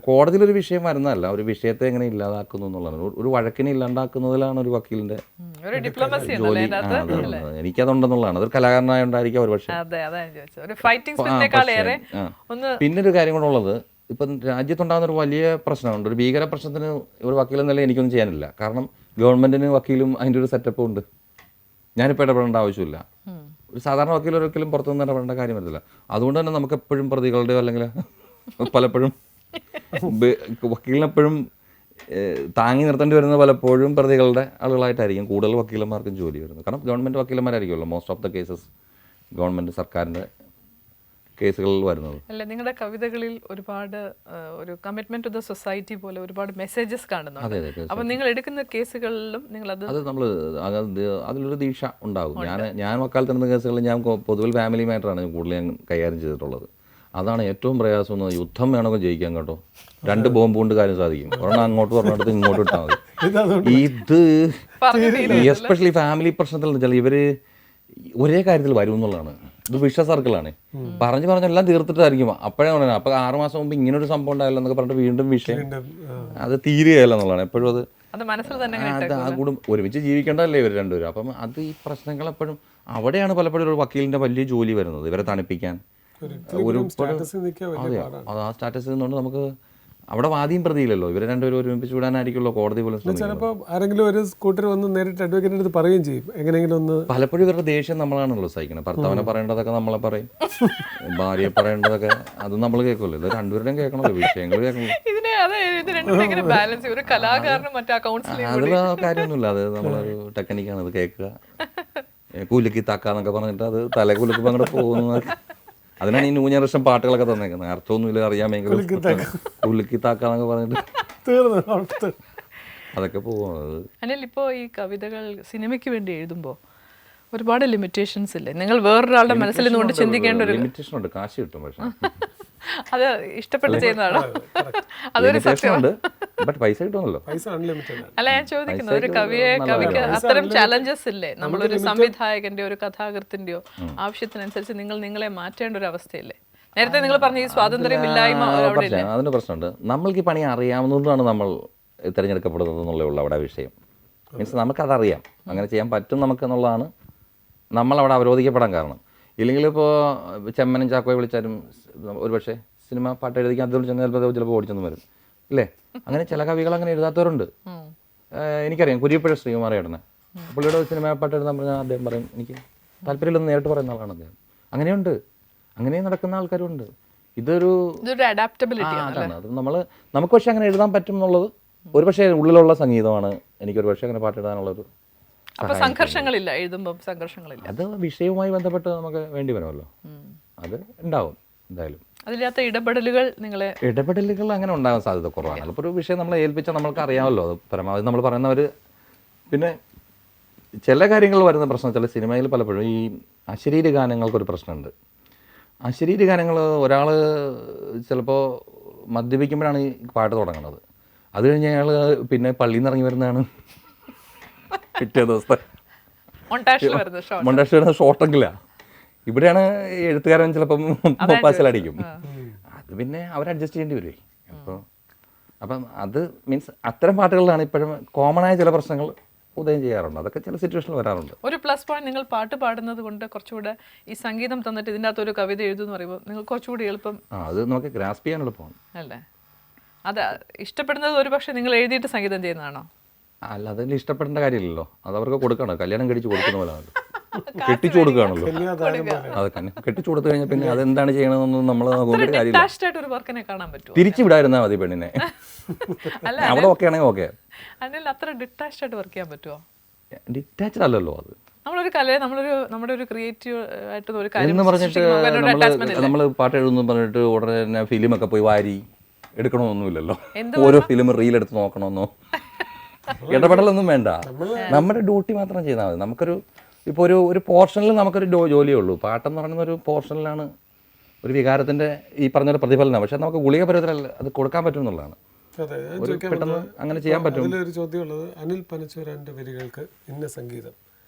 കോടതിയിലൊരു വിഷയം വരുന്നതല്ല, ഒരു വിഷയത്തെ എങ്ങനെ ഇല്ലാതാക്കുന്നു എന്നുള്ളതാണ്. ഒരു വഴക്കിനെ ഇല്ലാണ്ടാക്കുന്നതിലാണ് ഒരു വക്കീലിന്റെ ജോലി. എനിക്കതുണ്ടെന്നുള്ളതാണ്. അതൊരു കലാകാരനായോണ്ടായിരിക്കും ഒരു പക്ഷേ. പിന്നെ ഒരു കാര്യം കൂടെ ഉള്ളത്, ഇപ്പം രാജ്യത്തുണ്ടാകുന്ന ഒരു വലിയ പ്രശ്നമുണ്ട്. ഒരു ഭീകര പ്രശ്നത്തിന് ഒരു വക്കീൽ എന്നല്ല എനിക്കൊന്നും ചെയ്യാനില്ല. കാരണം ഗവൺമെന്റിന് വക്കീലും അതിൻ്റെ ഒരു സെറ്റപ്പും ഉണ്ട്. ഞാനിപ്പോൾ ഇടപെടേണ്ട ആവശ്യമില്ല. ഒരു സാധാരണ വക്കീൽ ഒരിക്കലും പുറത്തുനിന്ന് ഇടപെടേണ്ട കാര്യം വരുന്നില്ല. അതുകൊണ്ട് തന്നെ നമുക്ക് എപ്പോഴും പ്രതികളുടെയോ അല്ലെങ്കിൽ പലപ്പോഴും വക്കീലിനെപ്പോഴും താങ്ങി നിർത്തേണ്ടി വരുന്നത് പലപ്പോഴും പ്രതികളുടെ ആളുകളായിട്ടായിരിക്കും കൂടുതൽ വക്കീലന്മാർക്കും ജോലി വരുന്നത്. കാരണം ഗവൺമെൻറ് വക്കീലന്മാരായിരിക്കുമല്ലോ most of the cases government സർക്കാരിൻ്റെ കേസുകളിൽ വരുന്നത്. അല്ല, നിങ്ങളുടെ കവിതകളിൽ ഒരുപാട് ഒരു കമ്മിറ്റ്മെന്റ് ടു ദ സൊസൈറ്റി പോലെ ഒരുപാട് മെസ്സേജസ് കാണുന്നുണ്ട്. അപ്പോൾ നിങ്ങൾ എടുക്കുന്ന കേസുകളിലും നിങ്ങൾ അത് നമ്മൾ അതിലൊരു ദീക്ഷ ഉണ്ടാകും. ഞാൻ വക്കാലത്ത് നടന്ന കേസുകളിൽ ഞാൻ പൊതുവിൽ ഫാമിലി മാറ്ററാണ് കൂടുതൽ ഞാൻ കൈകാര്യം ചെയ്തിട്ടുള്ളത്. അതാണ് ഏറ്റവും പ്രയാസം എന്ന്. യുദ്ധം വേണമെങ്കിൽ ജയിക്കാൻ കേട്ടോ, 2 ബോംബ് കൊണ്ട് കാര്യം സാധിക്കും. ഒരെണ്ണം അങ്ങോട്ട് പറഞ്ഞിടത്ത് ഇങ്ങോട്ട് ഇട്ടാൽ മതി. ഇത് എസ്പെഷ്യലി ഫാമിലി പ്രശ്നത്തിൽ വെച്ചാൽ ഇവര് ഒരേ കാര്യത്തിൽ വരും എന്നുള്ളതാണ്. ഇത് വിഷ സർക്കിളാണ്. പറഞ്ഞെല്ലാം തീർത്തിട്ടായിരിക്കും അപ്പോഴേ പറയുന്നത്. അപ്പോൾ 6 മാസം മുമ്പ് ഇങ്ങനൊരു സംഭവം ഉണ്ടായല്ലോ എന്നൊക്കെ പറഞ്ഞിട്ട് വീണ്ടും വിഷയം അത് തീരുകയല്ല എന്നുള്ളതാണ്. എപ്പോഴും അത് അത് മനസ്സിൽ തന്നെ അങ്ങനെ അത് ആ ഒരുമിച്ച് ജീവിക്കേണ്ടതല്ലേ ഇവർ രണ്ടുപേരും. അപ്പം അത് ഈ പ്രശ്നങ്ങൾ എപ്പോഴും അവിടെയാണ് പലപ്പോഴും ഒരു വക്കീലിൻ്റെ വലിയ ജോലി വരുന്നത്, ഇവരെ തണുപ്പിക്കാൻ. ഒരു അതെ, അത് ആ സ്റ്റാറ്റസിൽ നിന്നുകൊണ്ട് നമുക്ക് അവിടെ വാദിയും പ്രതിയില്ലല്ലോ, ഇവരെ രണ്ടുപേരും ഒരുമിച്ച് വിടാനായിരിക്കുമല്ലോ കോടതി പോലും ശ്രമിക്കുന്നത്. ചിലപ്പോൾ ആരെങ്കിലും ഒരു സ്കൂട്ടർ വന്ന് നേരിട്ട് അഡ്വക്കേറ്റിൻ്റെ അടുത്ത് പറയുകയും ചെയ്യും എങ്ങനെയെങ്കിലും ഒന്ന്. പലപ്പോഴും ഇവരുടെ ദേഷ്യം നമ്മളാണല്ലോ സഹിക്കുന്നത്. ഭർത്താവിനെ പറയേണ്ടതൊക്കെ നമ്മളെ പറയും, ഭാര്യയെ പറയേണ്ടതൊക്കെ അത് നമ്മൾ കേൾക്കുമല്ലോ. ഇത് രണ്ടുപേരുടെയും കേൾക്കണമല്ലോ, വിഷയങ്ങൾ കേൾക്കണമല്ലോ. അതിൽ കാര്യമൊന്നുമില്ല, അത് നമ്മളൊരു ടെക്നിക്കാണ്. അത് കേൾക്കുക, കുലുക്കി താക്കാന്നൊക്കെ പറഞ്ഞിട്ട് അത് തല കുലുക്കുമ്പോൾ അങ്ങോട്ട് പോകുന്നതൊക്കെ. അതിനാണ് ഈ ന്യൂ ജനറേഷൻ പാട്ടുകളൊക്കെ തന്നേക്കുന്നത്. അർത്ഥമൊന്നുമില്ല അറിയാമെങ്കിലും കുലുക്കി താക്കാന്നൊക്കെ പറഞ്ഞിട്ട് അതൊക്കെ പോകുന്നത്. അനിൽ, ഇപ്പോൾ ഈ കവിതകൾ സിനിമയ്ക്ക് വേണ്ടി എഴുതുമ്പോൾ ഒരുപാട് ലിമിറ്റേഷൻസ് ഇല്ലേ? നിങ്ങൾ വേറൊരാളുടെ മനസ്സിൽ നിന്നുകൊണ്ട് ചിന്തിക്കേണ്ട ഒരു ലിമിറ്റേഷൻ ഉണ്ട്. കാശ് കിട്ടും, പക്ഷേ അത് ഇഷ്ടപ്പെട്ട് ചെയ്യുന്നതാണോ? അതൊരു സത്യമുണ്ട്, ബട്ട് പൈസ കിട്ടുമല്ലോ. അല്ല, ഞാൻ ചോദിക്കുന്നത് ഒരു കവിക്ക് അത്തരം ചാലഞ്ചസ് ഇല്ലേ? നമ്മളൊരു സംവിധായകന്റെയോ ഒരു കഥാകൃത്തിന്റെയോ ആവശ്യത്തിനനുസരിച്ച് നിങ്ങളെ മാറ്റേണ്ട ഒരു അവസ്ഥയില്ലേ? നേരത്തെ നിങ്ങൾ പറഞ്ഞ ഈ സ്വാതന്ത്ര്യമില്ലായ്മ അതിന് പ്രശ്നമുണ്ട്. നമ്മൾക്ക് ഈ പണി അറിയാവുന്നതുകൊണ്ടാണ് നമ്മൾ തിരഞ്ഞെടുക്കപ്പെടുന്നത് എന്നുള്ളേ ഉള്ളൂ അവിടെ വിഷയം. മീൻസ് നമുക്കതറിയാം, അങ്ങനെ ചെയ്യാൻ പറ്റും നമുക്ക് എന്നുള്ളതാണ് നമ്മളവിടെ അവരോധിക്കപ്പെടാൻ കാരണം. ഇല്ലെങ്കിൽ ഇപ്പോൾ ചെമ്മനും ചാക്കോയെ വിളിച്ചാലും ഒരു പക്ഷേ സിനിമ പാട്ട് എഴുതിക്കാൻ അത് വിളിച്ചാൽ ചിലപ്പോൾ ഓടിച്ചെന്ന് വരും ഇല്ലേ? അങ്ങനെ ചില കവികൾ അങ്ങനെ എഴുതാത്തവരുണ്ട്. എനിക്കറിയാം കുരിയപ്പുഴ ശ്രീകുമാർ ഏട്ടനെ, പുള്ളിയുടെ സിനിമ പാട്ട് എഴുതാൻ പറഞ്ഞാൽ അദ്ദേഹം പറയും എനിക്ക് താല്പര്യമില്ലെന്ന് നേരിട്ട് പറയുന്ന ആളാണ് അദ്ദേഹം. അങ്ങനെയുണ്ട്, അങ്ങനെ നടക്കുന്ന ആൾക്കാരുണ്ട്. ഇതൊരു അഡാപ്റ്റബിലിറ്റി ആണ്. അത് നമുക്ക് പക്ഷേ അങ്ങനെ എഴുതാൻ പറ്റും എന്നുള്ളത് ഒരു പക്ഷേ ഉള്ളിലുള്ള സംഗീതമാണ്. എനിക്കൊരു പക്ഷേ അങ്ങനെ പാട്ട് എഴുതാനുള്ളൊരു സംഘർഷങ്ങളില്ല, എഴുതുമ്പോൾ സംഘർഷങ്ങളില്ല. അത് വിഷയവുമായി ബന്ധപ്പെട്ട് നമുക്ക് വേണ്ടി വരുമല്ലോ, അത് ഉണ്ടാവും എന്തായാലും. അതിനകത്ത് ഇടപെടലുകൾ അങ്ങനെ ഉണ്ടാകാൻ സാധ്യത കുറവാണ്. അപ്പോൾ ഒരു വിഷയം നമ്മളെ ഏൽപ്പിച്ചാൽ നമ്മൾക്ക് അറിയാമല്ലോ, അത് പരമാവധി നമ്മൾ പറയുന്നവർ. പിന്നെ ചില കാര്യങ്ങൾ വരുന്ന പ്രശ്നം ചില സിനിമയിൽ പലപ്പോഴും ഈ അശരീര ഗാനങ്ങൾക്കൊരു പ്രശ്നമുണ്ട്. അശരീര ഗാനങ്ങൾ ഒരാൾ ചിലപ്പോൾ മദ്യപിക്കുമ്പോഴാണ് ഈ പാട്ട് തുടങ്ങുന്നത്. അത് കഴിഞ്ഞ് അയാൾ പിന്നെ പള്ളിയിൽ നിന്ന് ഇറങ്ങി വരുന്നതാണ് പിറ്റേ ദിവസത്തെ മൊണ്ടാഷ് വരുന്ന ഷോട്ടെങ്കിലാണ്. ഇവിടെയാണ് എഴുത്തുകാരൻ ചിലപ്പം പാസിലടിക്കും. അത് പിന്നെ അവർ അഡ്ജസ്റ്റ് ചെയ്യേണ്ടി വരുമേ. അപ്പം അത് മീൻസ് അത്തരം പാട്ടുകളിലാണ് ഇപ്പോഴും കോമണായ ചില പ്രശ്നങ്ങൾ ഉദയം ചെയ്യാറുണ്ട്. അതൊക്കെ ചില സിറ്റുവേഷനിൽ വരാറുണ്ട്. ഒരു പ്ലസ് പോയിന്റ്, നിങ്ങൾ പാട്ട് പാടുന്നത് കൊണ്ട് കുറച്ചുകൂടെ ഈ സംഗീതം തന്നിട്ട് ഇതിൻ്റെ അകത്ത് ഒരു കവിത എഴുതുമെന്ന് പറയുമ്പോൾ നിങ്ങൾ കുറച്ചുകൂടി എളുപ്പം അത് നമുക്ക് ഗ്രാസ്പ് ചെയ്യാൻ എളുപ്പമാണ് അല്ലേ? അത് ഇഷ്ടപ്പെടുന്നത് ഒരു പക്ഷേ നിങ്ങൾ എഴുതിയിട്ട് സംഗീതം ചെയ്യുന്നതാണോ? അല്ല, അതിൽ ഇഷ്ടപ്പെടേണ്ട കാര്യമില്ലല്ലോ, അത് അവർക്ക് കൊടുക്കണം. കല്യാണം കഴിച്ച് കൊടുക്കുന്ന പോലെയാണല്ലോ, കെട്ടിച്ചു കൊടുക്കുകയാണല്ലോ. അതൊക്കെ കെട്ടിച്ചു കൊടുത്തു കഴിഞ്ഞാൽ പിന്നെ അതെന്താണ് ചെയ്യണമെന്നൊന്നും നമ്മൾ നോക്കേണ്ട കാര്യമില്ല. തിരിച്ചു വിടാതിരുന്നാൽ മതി പെണ്ണിനെ. അവിടെ ഓക്കെ ആണെങ്കിൽ ഓക്കെ. അത്ര ഡിറ്റാച്ച്ഡ് ആയിട്ട് വർക്ക് ചെയ്യാൻ പറ്റുമോ? ഡിറ്റാച്ച്ഡ് അല്ലല്ലോ അത്. നമ്മുടെ ഒരു ക്രിയേറ്റീവ് ആയിട്ട് ഒരു കാര്യം എന്ന് പറഞ്ഞിട്ട് നമ്മൾ പാട്ട് എഴുതുന്നു പറഞ്ഞിട്ട് ഉടനെ തന്നെ ഫിലിമൊക്കെ പോയി വാരി എടുക്കണമെന്നൊന്നുമില്ലല്ലോ. ഓരോ ഫിലിം റീലെടുത്ത് നോക്കണമെന്നോ ഇടപെടലൊന്നും വേണ്ട. നമ്മുടെ ഡ്യൂട്ടി മാത്രം ചെയ്താൽ മതി. നമുക്കൊരു ഇപ്പോൾ ഒരു പോർഷനിൽ നമുക്കൊരു ജോലിയേ ഉള്ളൂ. പാട്ടെന്ന് പറയുന്ന ഒരു പോർഷനിലാണ് ഒരു വികാരത്തിൻ്റെ ഈ പറഞ്ഞൊരു പ്രതിഫലനം. പക്ഷെ നമുക്ക് ഗുളിക പരുവത്തിലല്ല അത് കൊടുക്കാൻ പറ്റും എന്നുള്ളതാണ്. പെട്ടെന്ന് അങ്ങനെ ചെയ്യാൻ പറ്റും. അതിലൊരു ചോദ്യമുള്ളത്, അനിൽ പനച്ചൂരാൻ്റെ വരികൾക്ക് ഇന്ന സംഗീതം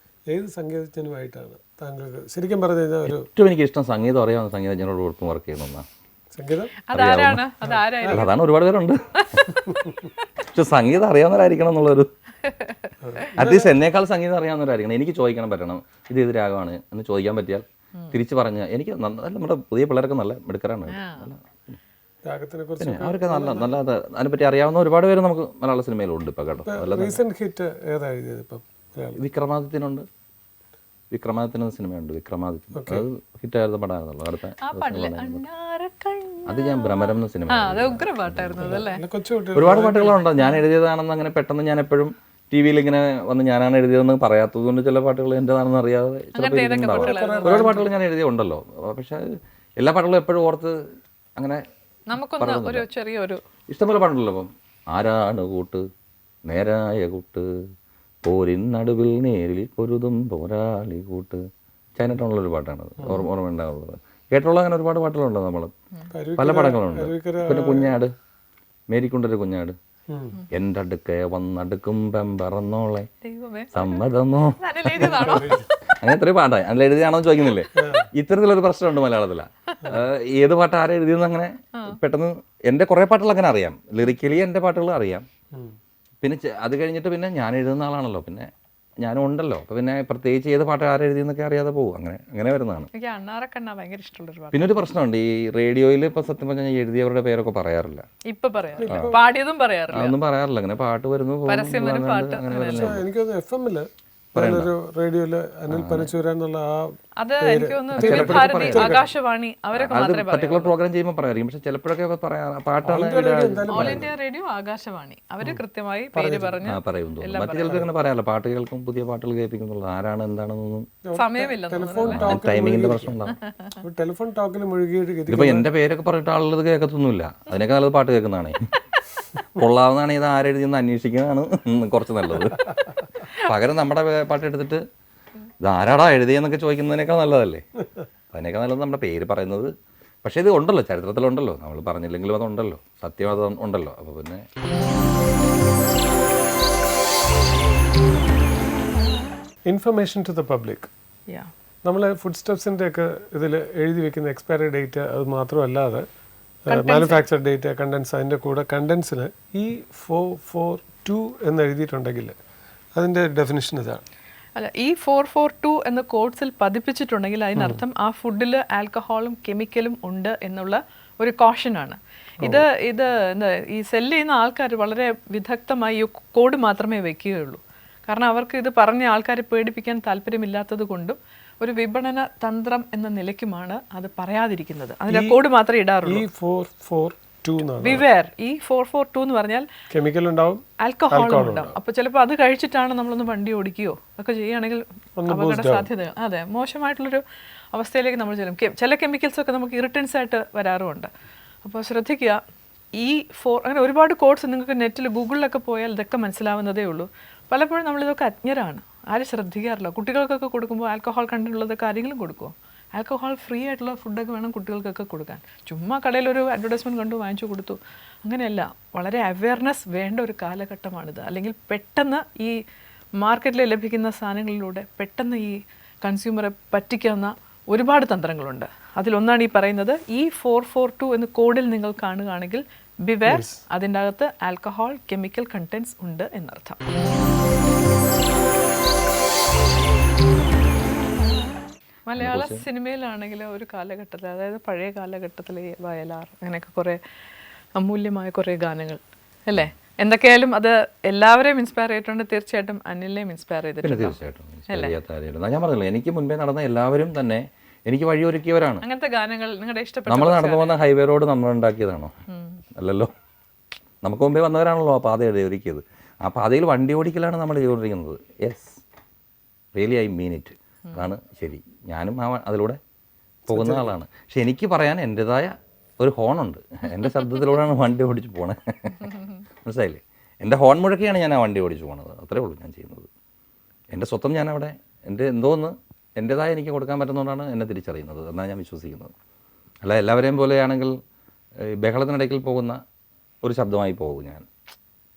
ഏത് സംഗീതജ്ഞനുമായിട്ടാണ് താങ്കൾക്ക് ശരിക്കും പറഞ്ഞു കഴിഞ്ഞാൽ ഏറ്റവും എനിക്ക് ഇഷ്ടം സംഗീതം അറിയാവുന്ന സംഗീതജ്ഞനോട് ഒപ്പം വർക്ക് ചെയ്യുന്ന സംഗീതം? അതാണ് ഒരുപാട് പേരുണ്ട്. പക്ഷെ സംഗീതം അറിയാവുന്നവരായിരിക്കണം എന്നുള്ളൊരു, അറ്റ്ലീസ്റ്റ് എന്നേക്കാൾ സംഗീതം അറിയാവുന്നവരായിരിക്കണം. എനിക്ക് ചോദിക്കണം പറ്റണം ഇത് ഏത് രാഗമാണ് എന്ന് ചോദിക്കാൻ പറ്റിയാൽ തിരിച്ച് പറഞ്ഞ് എനിക്ക് നമ്മുടെ പുതിയ പിള്ളേരൊക്കെ നല്ല മിടുക്കരാണ്. പിന്നെ അവരൊക്കെ നല്ല അതിനെപ്പറ്റി അറിയാവുന്ന ഒരുപാട് പേര് നമുക്ക് മലയാള സിനിമയിലുണ്ട് ഇപ്പോൾ കേട്ടോ. വിക്രമാദിത്യനുണ്ട്, വിക്രമാദിത്യൻ എന്ന സിനിമയുണ്ട്. വിക്രമാദിത്യൻ അത് ഹിറ്റായിരുന്ന പടമായിരുന്നല്ലോ. അടുത്ത അത് ഞാൻ ഭ്രമരം എന്ന സിനിമ. ഒരുപാട് പാട്ടുകളുണ്ട് ഞാൻ എഴുതിയതാണെന്ന് അങ്ങനെ പെട്ടെന്ന് ഞാൻ എപ്പോഴും ടി വിയിൽ ഇങ്ങനെ വന്ന് ഞാനാണ് എഴുതിയതെന്ന് പറയാത്തത് കൊണ്ട് ചില പാട്ടുകൾ എൻ്റെതാണെന്ന് അറിയാതെ ചിലപ്പോൾ ഒരുപാട് പാട്ടുകൾ ഞാൻ എഴുതിയുണ്ടല്ലോ. പക്ഷെ എല്ലാ പാട്ടുകളും എപ്പോഴും ഓർത്ത് അങ്ങനെ ഇഷ്ടംപോലെ പാട്ടുണ്ടല്ലോ. അപ്പം ആരാണ് കൂട്ട് നേരായ കൂട്ട് പോരിൻ നടുവിൽ നേരിൽ പൊരുതും പോരാളി കൂട്ട്, ചൈനട്ടോണുള്ളൊരു പാട്ടാണത്. ഓർമ്മ ഉണ്ടാകുന്നത് കേട്ടുള്ള അങ്ങനെ ഒരുപാട് പാട്ടുകളുണ്ട്. നമ്മൾ പല പടങ്ങളുണ്ട്. പിന്നെ കുഞ്ഞാട്, മേരിക്കുണ്ടൊരു കുഞ്ഞാട്, എൻ്റെ അടുക്ക വന്നടുക്കും പെമ്പറന്നോളെ സമ്മതമോ, അങ്ങനെ എത്രയും പാട്ടായി. അതിൽ എഴുതിയാണോ ചോദിക്കുന്നില്ലേ? ഇത്തരത്തിലൊരു പ്രശ്നമുണ്ട് മലയാളത്തില. ഏത് പാട്ട് ആരെ എഴുതിയെന്ന് അങ്ങനെ പെട്ടെന്ന് എൻ്റെ കുറേ പാട്ടുകൾ അങ്ങനെ അറിയാം. ലിറിക്കലി എൻ്റെ പാട്ടുകൾ അറിയാം. പിന്നെ അത് കഴിഞ്ഞിട്ട് പിന്നെ ഞാൻ എഴുതുന്ന ആളാണല്ലോ, പിന്നെ ഞാനും ഉണ്ടല്ലോ, അപ്പോൾ പിന്നെ പ്രത്യേകിച്ച് ഏത് പാട്ട് ആരെഴുതിയെന്നൊക്കെ അറിയാതെ പോകും. അങ്ങനെ വരുന്നതാണ്. എനിക്ക് അണ്ണാറക്കണ്ണ ഭയങ്കര ഇഷ്ടമുള്ളൊരു പാട്ട്. പിന്നെ ഒരു പ്രശ്നമുണ്ട്, ഈ റേഡിയോയിൽ ഇപ്പോൾ സത്യം പറഞ്ഞാൽ ഞാൻ എഴുതിയവരുടെ പേരൊക്കെ പറയാറില്ല. ഇപ്പൊ പറയാറില്ല, പാടിയതും പറയാറില്ല, അതൊന്നും പറയാറില്ല. അങ്ങനെ പാട്ട് വരുന്നു പരസ്യം വരും, പാട്ട് അങ്ങനെ പക്ഷേ വരുന്നത്. എനിക്കത് FM-ല് ഞാനൊരു റേഡിയോയില് അനിൽ പനച്ചൂരാൻ എന്നുള്ള അത് എനിക്ക് തോന്നുന്നു വിവിധ ഭാരതി, ആകാശവാണി അവരൊക്കെ അത് മാത്രമേ പർട്ടിക്കുലർ പ്രോഗ്രാം ചെയ്യുമ്പോൾ പറയാറില്ല. പക്ഷെ ചിലപ്പോഴൊക്കെ പറയാം പാട്ടാണ് ഓൾ ഇന്ത്യ റേഡിയോ, ആകാശവാണി അവര് കൃത്യമായി പേര് പറഞ്ഞ് പറയും തോന്നുന്നു. മറ്റു ചിലർക്ക് അങ്ങനെ പറയാറില്ല. പാട്ട് കേൾക്കും, പുതിയ പാട്ടുകൾ കേൾപ്പിക്കുന്നുള്ളൂ. ആരാണ് എന്താണെന്നൊന്നും സമയമില്ല. ടൈമിങ്ങിന്റെ പ്രശ്നം ഉണ്ടാവും. ടെലിഫോൺ ടോക്കിൽ മുഴുകിയിട്ട് ഇതിപ്പോൾ എൻ്റെ പേരൊക്കെ പറഞ്ഞിട്ട് ആളുള്ളത് കേൾക്കത്തൊന്നുമില്ല. അതിനൊക്കെ നല്ലത് പാട്ട് കേൾക്കുന്നതാണ്. കൊള്ളാവുന്നതാണ്, ഇത് ആരെഴുതിയെന്ന് അന്വേഷിക്കുന്നതാണ് കുറച്ച് നല്ലത്. പകരം നമ്മുടെ പാട്ട് എടുത്തിട്ട് ഇത് ആരാടാ എഴുതിയെന്നൊക്കെ ചോദിക്കുന്നതിനേക്കാൾ നല്ലതല്ലേ. അതിനേക്കാൾ നല്ലത് നമ്മുടെ പേര് പറയുന്നത്. പക്ഷേ ഇത് ഉണ്ടല്ലോ, ചരിത്രത്തിലുണ്ടല്ലോ, നമ്മൾ പറഞ്ഞില്ലെങ്കിലും അതുണ്ടല്ലോ, സത്യം അത് ഉണ്ടല്ലോ. അപ്പോൾ പിന്നെ ഇൻഫർമേഷൻ ടു ദ പബ്ലിക്. നമ്മൾ ഫുഡ് സ്റ്റെപ്സിൻ്റെ ഒക്കെ ഇതിൽ എഴുതി വെക്കുന്ന എക്സ്പയറി ഡേറ്റ് അത് മാത്രമല്ലാതെ മാനുഫാക്ചർ ഡേറ്റ്, കണ്ടൻസ്, അതിൻ്റെ കൂടെ കണ്ടൻസിന് E442 എന്ന് എഴുതിയിട്ടുണ്ടെങ്കിൽ അതിൻ്റെ ഡെഫിനിഷൻ ഇതാണ്. അല്ല, E442 എന്ന കോഡ്സിൽ പതിപ്പിച്ചിട്ടുണ്ടെങ്കിൽ അതിനർത്ഥം ആ ഫുഡിൽ ആൽക്കഹോളും കെമിക്കലും ഉണ്ട് എന്നുള്ള ഒരു കോഷനാണ്. ഇത് എന്താ ഈ സെല്ല് ചെയ്യുന്ന ആൾക്കാർ വളരെ വിദഗ്ധമായി ഈ കോഡ് മാത്രമേ വെക്കുകയുള്ളൂ. കാരണം അവർക്ക് ഇത് പറഞ്ഞ ആൾക്കാരെ പേടിപ്പിക്കാൻ താല്പര്യമില്ലാത്തത് കൊണ്ടും ഒരു വിപണന തന്ത്രം എന്ന നിലയ്ക്കുമാണ് അത് പറയാതിരിക്കുന്നത്. അതിന്റെ കോഡ് മാത്രമേ ഇടാറുള്ളൂ. E442 എന്ന് പറഞ്ഞാൽ കെമിക്കൽ ഉണ്ടാവും, ആൽക്കഹോളും ഉണ്ടാവും. അപ്പോൾ ചിലപ്പോൾ അത് കഴിച്ചിട്ടാണ് നമ്മളൊന്ന് വണ്ടി ഓടിക്കുകയോ ഒക്കെ ചെയ്യുകയാണെങ്കിൽ അപകട സാധ്യത, അതെ, മോശമായിട്ടുള്ളൊരു അവസ്ഥയിലേക്ക് നമ്മൾ ചെല്ലും. ചില കെമിക്കൽസ് ഒക്കെ നമുക്ക് ഇറിറ്റൻസ് ആയിട്ട് വരാറുമുണ്ട്. അപ്പോൾ ശ്രദ്ധിക്കുക, അങ്ങനെ ഒരുപാട് കോഡ്സ് നിങ്ങൾക്ക് നെറ്റിൽ ഗൂഗിളിലൊക്കെ പോയാൽ ഇതൊക്കെ മനസ്സിലാവുന്നതേ ഉള്ളൂ. പലപ്പോഴും നമ്മളിതൊക്കെ അജ്ഞരാണ്, ആരും ശ്രദ്ധിക്കാറില്ല. കുട്ടികൾക്കൊക്കെ കൊടുക്കുമ്പോൾ ആൽക്കഹോൾ കണ്ടന്റ് ഉള്ളതൊക്കെ ആരെങ്കിലും കൊടുക്കുമോ? ആൽക്കഹോൾ ഫ്രീ ആയിട്ടുള്ള ഫുഡൊക്കെ വേണം കുട്ടികൾക്കൊക്കെ കൊടുക്കാൻ. ചുമ്മാ കടയിലൊരു അഡ്വർടൈസ്മെൻറ്റ് കണ്ടു വാങ്ങിച്ചു കൊടുത്തു, അങ്ങനെയല്ല. വളരെ അവെയർനെസ് വേണ്ട ഒരു കാലഘട്ടമാണിത്. അല്ലെങ്കിൽ പെട്ടെന്ന് ഈ മാർക്കറ്റിൽ ലഭിക്കുന്ന സാധനങ്ങളിലൂടെ പെട്ടെന്ന് ഈ കൺസ്യൂമറെ പറ്റിക്കാവുന്ന ഒരുപാട് തന്ത്രങ്ങളുണ്ട്. അതിലൊന്നാണ് ഈ പറയുന്നത് E442 എന്ന കോഡിൽ നിങ്ങൾ കാണുകയാണെങ്കിൽ ബിവെയർ, അതിൻ്റെ അകത്ത് ആൽക്കഹോൾ, കെമിക്കൽ കണ്ടൻസ് ഉണ്ട് എന്നർത്ഥം. മലയാള സിനിമയിലാണെങ്കിൽ ഒരു കാലഘട്ടത്തിൽ, അതായത് പഴയ കാലഘട്ടത്തിൽ വയലാർ, അങ്ങനെയൊക്കെ കുറേ അമൂല്യമായ കുറേ ഗാനങ്ങൾ അല്ലേ. എന്തൊക്കെയായാലും അത് എല്ലാവരെയും ഇൻസ്പയർ ചെയ്തിട്ടുണ്ട്. തീർച്ചയായിട്ടും അനിലിനെയും ഇൻസ്പയർ ചെയ്തിട്ടുണ്ട്. തീർച്ചയായിട്ടും ഞാൻ പറഞ്ഞില്ല, എനിക്ക് മുൻപേ നടന്ന എല്ലാവരും തന്നെ എനിക്ക് വഴിയൊരുക്കിയവരാണ്. അങ്ങനത്തെ ഗാനങ്ങൾ നിങ്ങളുടെ ഇഷ്ടപ്പെട്ട? നമ്മൾ നടന്നു പോകുന്ന ഹൈവേ റോഡ് നമ്മൾ ഉണ്ടാക്കിയതാണോ? അല്ലല്ലോ, നമുക്ക് മുമ്പേ വന്നവരാണല്ലോ ആ പാത ഒരുക്കിയത്. ആ പാതയിൽ വണ്ടി ഓടിക്കലാണ് നമ്മൾ ചെയ്തുകൊണ്ടിരിക്കുന്നത്. Yes, really I mean it. അതാണ് ശരി. ഞാനും അതിലൂടെ പോകുന്ന ആളാണ്. പക്ഷെ എനിക്ക് പറയാൻ എൻ്റെതായ ഒരു ഹോണുണ്ട്. എൻ്റെ ശബ്ദത്തിലൂടെയാണ് വണ്ടി ഓടിച്ച് പോണത്. മനസ്സിലായില്ലേ? എൻ്റെ ഹോൺ മുഴക്കിയാണ് ഞാൻ ആ വണ്ടി ഓടിച്ച് പോണത്. അത്രേ ഉള്ളൂ ഞാൻ ചെയ്യുന്നത്. എൻ്റെ സ്വത്തം ഞാനവിടെ എൻ്റെ എന്തോന്ന് എൻ്റെതായ എനിക്ക് കൊടുക്കാൻ പറ്റുന്നതുകൊണ്ടാണ് എന്നെ തിരിച്ചറിയുന്നത് എന്നാണ് ഞാൻ വിശ്വസിക്കുന്നത്. അല്ല എല്ലാവരെയും പോലെയാണെങ്കിൽ ബഹളത്തിനിടയ്ക്കിൽ പോകുന്ന ഒരു ശബ്ദമായി പോകും ഞാൻ.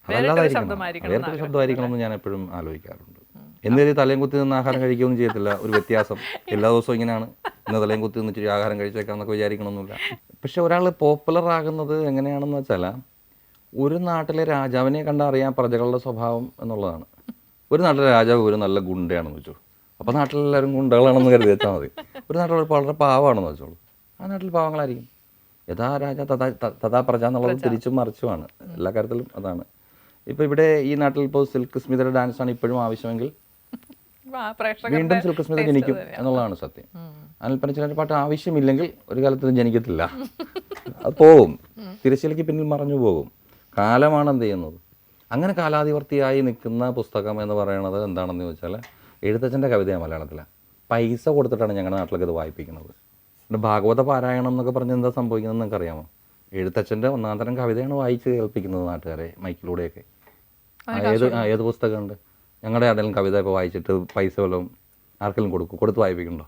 അതല്ലാതായിരിക്കണം, വേറൊരു ശബ്ദമായിരിക്കണമെന്ന് ഞാൻ എപ്പോഴും ആലോചിക്കാറുണ്ട്. എന്നൊരു തലയും കുത്തി നിന്ന് ആഹാരം കഴിക്കുകയൊന്നും ചെയ്യത്തില്ല. ഒരു വ്യത്യാസം എല്ലാ ദിവസവും ഇങ്ങനെയാണ്, ഇന്ന് തലയും കുത്തി നിന്ന് ഇച്ചിരി ആഹാരം കഴിച്ചേക്കാം എന്നൊക്കെ വിചാരിക്കണമെന്നില്ല. പക്ഷെ ഒരാൾ പോപ്പുലർ ആകുന്നത് എങ്ങനെയാണെന്ന് വെച്ചാൽ ഒരു നാട്ടിലെ രാജാവിനെ കണ്ടറിയാൻ പ്രജകളുടെ സ്വഭാവം എന്നുള്ളതാണ്. ഒരു നാട്ടിലെ രാജാവ് ഒരു നല്ല ഗുണ്ടയാണെന്ന് വെച്ചു, അപ്പോൾ നാട്ടിലെല്ലാവരും ഗുണ്ടകളാണെന്ന് കരുതി വെച്ചാൽ മതി. ഒരു നാട്ടിൽ വളരെ പാവമാണെന്ന് വെച്ചോളൂ, ആ നാട്ടിൽ പാവങ്ങളായിരിക്കും. യഥാ രാജ തഥാ പ്രജ എന്നുള്ളത് തിരിച്ചും മറിച്ചുമാണ് എല്ലാ കാര്യത്തിലും. അതാണ് ഇപ്പോൾ ഇവിടെ ഈ നാട്ടിൽ ഇപ്പോൾ സിൽക്ക് സ്മിതയുടെ ഡാൻസാണ് ഇപ്പോഴും ആവശ്യമെങ്കിൽ വീണ്ടും സിൽക്ക് സ്മിത ജനിക്കും എന്നുള്ളതാണ് സത്യം. അനിൽ പനച്ചൂരാൻ്റെ പാട്ട് ആവശ്യമില്ലെങ്കിൽ ഒരു കാലത്ത് ജനിക്കത്തില്ല, അത് പോകും, തിരശ്ശീലയ്ക്ക് പിന്നിൽ മറഞ്ഞു പോകും. കാലമാണ് എന്ത് ചെയ്യുന്നത്. അങ്ങനെ കാലാധിവർത്തിയായി നിൽക്കുന്ന പുസ്തകം എന്ന് പറയുന്നത് എന്താണെന്ന് ചോദിച്ചാൽ എഴുത്തച്ഛൻ്റെ കവിതയാണ് മലയാളത്തിലാണ്. പൈസ കൊടുത്തിട്ടാണ് ഞങ്ങളുടെ നാട്ടിലൊക്കെ ഇത് വായിപ്പിക്കുന്നത്. പിന്നെ ഭാഗവത പാരായണം എന്നൊക്കെ പറഞ്ഞ് എന്താ സംഭവിക്കുന്നത് നിങ്ങൾക്ക് അറിയാമോ? എഴുത്തച്ഛൻ്റെ ഒന്നാം തരം കവിതയാണ് വായിച്ച് കേൾപ്പിക്കുന്നത് നാട്ടുകാരെ മൈക്കിലൂടെയൊക്കെ. ഏത് പുസ്തകമുണ്ട് ഞങ്ങളുടെ ആരെങ്കിലും കവിത ഇപ്പോൾ വായിച്ചിട്ട് പൈസ വല്ലതും ആർക്കെങ്കിലും കൊടുത്ത് വായിപ്പിക്കുന്നുണ്ടോ?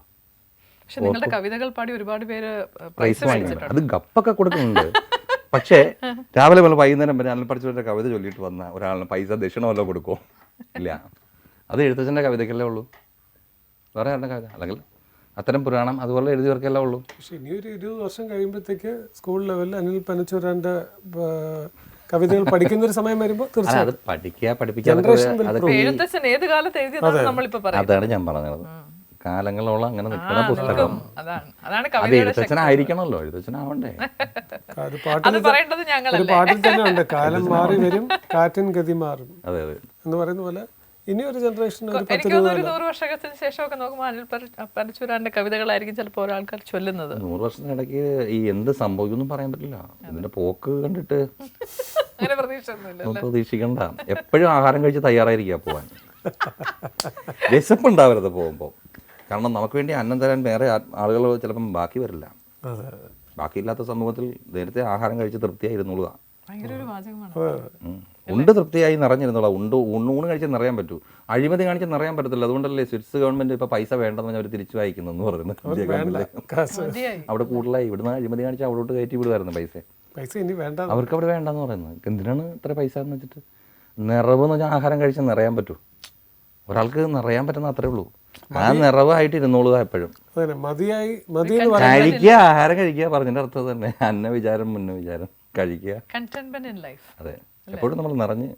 പക്ഷെ നിങ്ങളുടെ കവിതകൾ പാടി ഒരുപാട് പേര് പ്രൈസ് വാങ്ങിക്കുന്നുണ്ട്. അത് ഗപ്പൊക്കെ കൊടുക്കുന്നുണ്ട്. പക്ഷേ രാവിലെ പോലെ വൈകുന്നേരം വരെ അനിൽ പനച്ചൂരിൻ്റെ കവിത ചൊല്ലിയിട്ട് വന്ന ഒരാളിന് പൈസ ദക്ഷിണ വല്ലതും കൊടുക്കുമോ? ഇല്ല. അത് എഴുത്തച്ഛൻ്റെ കവിതയ്ക്കല്ലേ ഉള്ളൂ, വേറെ ആരുടെ കവിത അല്ലെങ്കിൽ അത്തരം പുരാണം അതുപോലെ എഴുതിയവർക്കല്ലേ ഉള്ളൂ. പക്ഷെ ഇനി ഒരു 20 വർഷം കഴിയുമ്പോഴത്തേക്ക് സ്കൂൾ ലെവലിൽ അനിൽ പനച്ചൂരാൻ്റെ കവിതകൾ പഠിക്കുന്ന ഒരു സമയം വരുമ്പോൾ തീർച്ചയായും അത് പഠിക്കുക പഠിപ്പിക്കുക ഇപ്പൊ എഴുത്തച്ഛൻ ഏത് കാലത്ത് എഴുതിയതാണ് നമ്മളിപ്പോ പറയുന്നത്. അതാണ് ഞാൻ പറഞ്ഞത്. കാലങ്ങളോളം അങ്ങനെ നിൽക്കുന്ന പുസ്തകം. അതാണ് അത് കവിതയുടെ എഴുത്തച്ഛനായിരിക്കണമല്ലോ, എഴുത്തച്ഛനാവണ്ടേ. ഒരു അത് പറയേണ്ടത് ഒരു ഞങ്ങളല്ലേ. പാട്ടിൽ തന്നെ ഉണ്ട്, കാലം മാറി വരും കാറ്റിൻ ഗതി മാറും അതെ അതെ. എന്ന് പറയുന്ന പോലെ ഇനി ഒരു ജനറേഷൻ ഒരു 10 എനിക്ക് തോന്നുന്നു ഒരു 100 വർഷത്തിന് ശേഷമൊക്കെ നോക്കുമ്പോൾ അനിൽ പരശുരാന്റെ കവിതകളായിരിക്കും ചിലപ്പോൾ ഓരോ ആൾക്കാർ ചൊല്ലുന്നത്. 100 വർഷത്തിനിടയ്ക്ക് ഈ എന്ത് സംഭവിക്കുമെന്നും പറയാൻ പറ്റില്ല. ഇതിന്റെ പോക്ക് കണ്ടിട്ട് അങ്ങനെ പ്രതീക്ഷയൊന്നുമില്ല. ഒന്നും പ്രതീക്ഷിക്കണ്ട. എപ്പോഴും ആഹാരം കഴിച്ച് തയ്യാറായിരിക്കുക പോവാൻ. വിശപ്പുണ്ടാവരുത് പോകുമ്പോൾ. കാരണം നമുക്ക് വേണ്ടി അന്നം തരാൻ വേറെ ആളുകൾ ചിലപ്പം ബാക്കി വരില്ല. ബാക്കിയില്ലാത്ത സമൂഹത്തിൽ നേരത്തെ ആഹാരം കഴിച്ച് തൃപ്തിയായിരുന്നുള്ളൂ. ഭയങ്കര ഒരു വാചകമാണ്. ഉണ്ട് തൃപ്തിയായി നിറഞ്ഞിരുന്നുള്ള ഊണ് കഴിച്ച് നിറയാൻ പറ്റൂ. അഴിമതി കാണിച്ച് നിറയാൻ പറ്റത്തില്ല. അതുകൊണ്ടല്ലേ സ്വിറ്റ്സ് ഗവൺമെന്റ് ഇപ്പൊ പൈസ വേണ്ടെന്ന് അവർ തിരിച്ചു വായിക്കുന്നു എന്ന് പറയുന്നത്. അവിടെ കൂടുതലായി ഇവിടുന്ന് അഴിമതി കാണിച്ച് അവിടോട്ട് കയറ്റി വിടുമായിരുന്നു പൈസ. ഇനി വേണ്ട, അവർക്ക് അവിടെ വേണ്ടെന്ന് പറയുന്നത്. എന്തിനാണ് ഇത്ര പൈസ എന്ന് വെച്ചിട്ട്? നിറവ് എന്ന് വെച്ചാൽ ആഹാരം കഴിച്ച് നിറയാൻ പറ്റൂ. ഒരാൾക്ക് നിറയാൻ പറ്റുന്ന അത്രേ ഉള്ളൂ. ആ നിറവായിട്ട് ഇരുന്നോളുക എപ്പോഴും. കഴിക്കുക, ആഹാരം കഴിക്കുക പറഞ്ഞതിന്റെ അർത്ഥം തന്നെ അന്ന വിചാരം മുന്ന വിചാരം കഴിക്കുക. അതെ, എപ്പോഴും നമ്മൾ നിറഞ്ഞ്.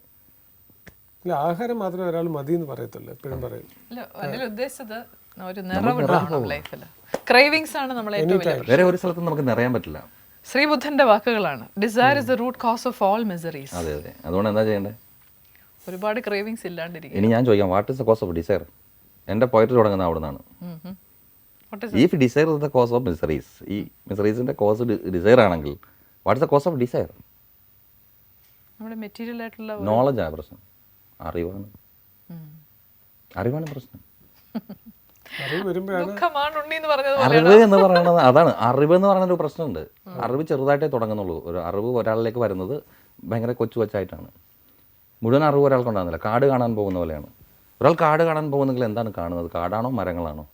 ആഹാരം മാത്രമേ ഒരാൾ മതി എന്ന് പറയത്തുള്ളൂ, എപ്പോഴും പറയും. ഉദ്ദേശിച്ചത് ഒരു നിറവുണ്ടാവണം ലൈഫിൽ. ക്രേവിങ്സ് ആണ് നമ്മൾ ഏറ്റവും വലിയ. വേറെ ഒരു സ്ഥലത്തും നമുക്ക് നിറയാൻ പറ്റില്ല. ശ്രീബുദ്ധന്റെ വാക്കുകളാണ്. Desire is the root cause of all miseries. അതെ അതെ. അതുകൊണ്ട് എന്താ ചെയ്യേണ്ടത്? ഒരുപാട് ക്രേവിങ്സ് ഇല്ലാണ്ടിരിക്കും. ഇനി ഞാൻ ചോദിക്കാം, what is the cause of desire? എൻ്റെ പോയിന്റ് തുടങ്ങുന്ന അവിടെ നിന്നാണ്. If desire is the cause of miseries, ഈ മിസറീസിന്റെ കോസ് ഡിസയർ ആണെങ്കിൽ what is the cause of desire? നമ്മുടെ മെറ്റീരിയൽ ആയിട്ടുള്ള നോളജ് ആണ് പ്രശ്നം. അറിവാണ് പ്രശ്നം. അറിവ് എന്ന് പറയുന്നത് അതാണ്. അറിവ് എന്ന് പറയുന്ന ഒരു പ്രശ്നമുണ്ട്. അറിവ് ചെറുതായിട്ടേ തുടങ്ങുന്നുള്ളൂ. ഒരു അറിവ് ഒരാളിലേക്ക് വരുന്നത് ഭയങ്കര കൊച്ചായിട്ടാണ്. മുഴുവൻ അറിവ് ഒരാൾക്കുണ്ടാകുന്നില്ല. കാട് കാണാൻ പോകുന്ന പോലെയാണ്. ഒരാൾ കാട് കാണാൻ പോകുന്നെങ്കിൽ എന്താണ് കാണുന്നത്? കാടാണോ മരങ്ങളാണോ?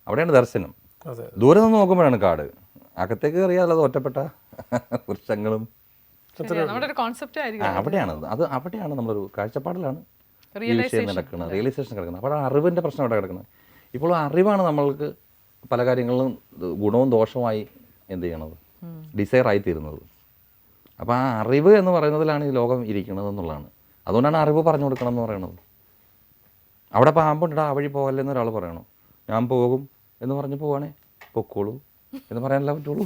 അവിടെയാണ് ദർശനം. ദൂരെ നിന്ന് നോക്കുമ്പോഴാണ് കാട്. അകത്തേക്ക് കയറിയാൽ അത് ഒറ്റപ്പെട്ട വൃക്ഷങ്ങളും അവിടെയാണ്. അവിടെയാണ് നമ്മളൊരു കാഴ്ചപ്പാടിലാണ് ഈ വിഷയം നടക്കുന്നത്, റിയലൈസേഷൻ കിടക്കുന്നത്. അപ്പോൾ അറിവിൻ്റെ പ്രശ്നം അവിടെ കിടക്കുന്നത്. ഇപ്പോൾ അറിവാണ് നമ്മൾക്ക് പല കാര്യങ്ങളിലും ഗുണവും ദോഷവുമായി എന്ത് ചെയ്യണത്, ഡിസയറായി തീരുന്നത്. അപ്പോൾ ആ അറിവ് എന്ന് പറയുന്നതിലാണ് ഈ ലോകം ഇരിക്കുന്നത് എന്നുള്ളതാണ്. അതുകൊണ്ടാണ് അറിവ് പറഞ്ഞു കൊടുക്കണം എന്ന് പറയുന്നത്. അവിടെ പാമ്പുണ്ടാ ആ വഴി പോകല്ലെന്ന് ഒരാൾ പറയണോ? ഞാൻ പോകും എന്ന് പറഞ്ഞ് പോവാണേ പൊക്കോളൂ എന്ന് പറയാനല്ല പറ്റുള്ളൂ.